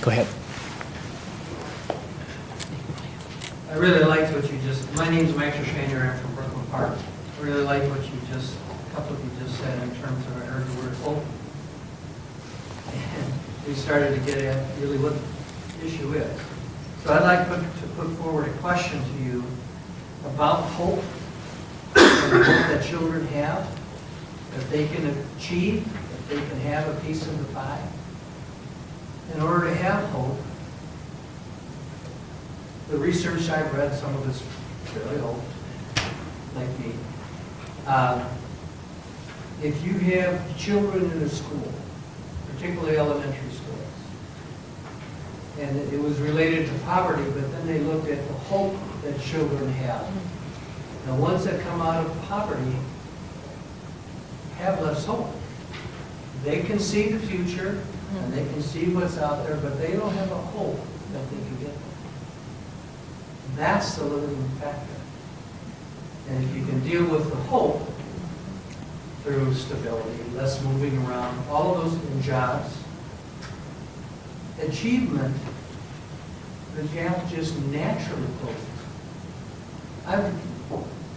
Go ahead. I really liked what you just, my name's Mike Shanier, I'm from Brooklyn Park. I really liked what you just, a couple of you just said in terms of, I heard the word hope. And we started to get at really what the issue is. So I'd like to put forward a question to you about hope and the hope that children have, that they can achieve, that they can have a piece of the pie. in order to have hope, the research I've read, some of it's fairly old, like me, if you have children in a school, particularly elementary schools, and it was related to poverty, but then they looked at the hope that children have. The ones that come out of poverty have less hope. They can see the future, and they can see what's out there, but they don't have a hope that they can get there. That's the limiting factor. And if you can deal with the hope through stability, less moving around, all of those in jobs, achievement, the gap just naturally closes.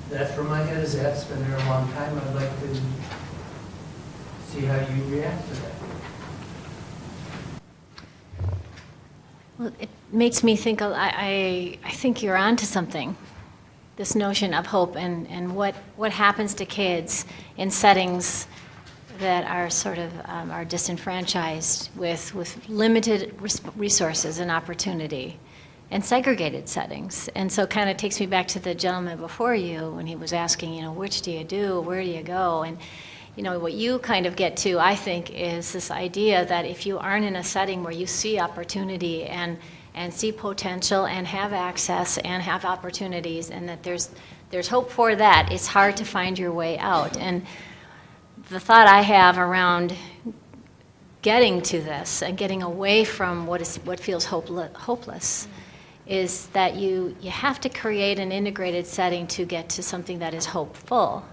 That's where my head is at. It's been there a long time. I'd like to see how you react to that. Well, it makes me think, I think you're onto something, this notion of hope and what happens to kids in settings that are sort of are disenfranchised with limited resources and opportunity and segregated settings. And so it kind of takes me back to the gentleman before you when he was asking, which do you do, where do you go? And what you kind of get to, I think, is this idea that if you aren't in a setting where you see opportunity and see potential and have access and have opportunities and that there's hope for that, it's hard to find your way out. And the thought I have around getting to this and getting away from what feels hopeless is that you have to create an integrated setting to get to something that is hopeful.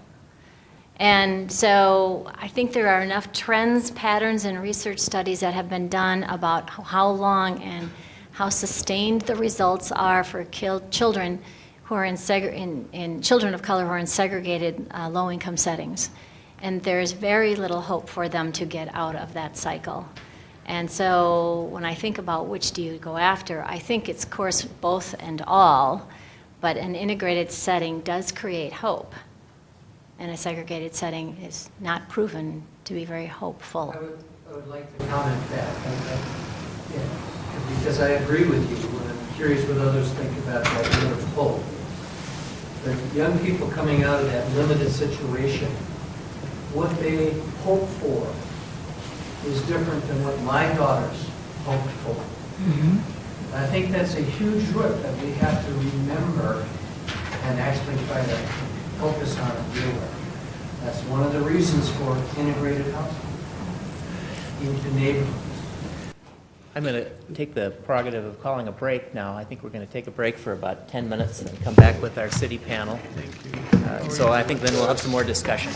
And so I think there are enough trends, patterns, and research studies that have been done about how long and how sustained the results are for children who are in children of color who are in segregated low-income settings. And there's very little hope for them to get out of that cycle. And so when I think about which do you go after, I think it's, of course, both and all, but an integrated setting does create hope. And a segregated setting is not proven to be very hopeful. I would like to comment that. Because I agree with you, and I'm curious what others think about that word hope. The young people coming out of that limited situation, what they hope for is different than what my daughters hoped for. Mm-hmm. I think that's a huge root that we have to remember and actually try to focus on and deal with. That's one of the reasons for integrated housing into neighborhoods. I'm going to take the prerogative of calling a break now. I think we're going to take a break for about 10 minutes and come back with our city panel. Thank you. So I think then we'll have some more discussion.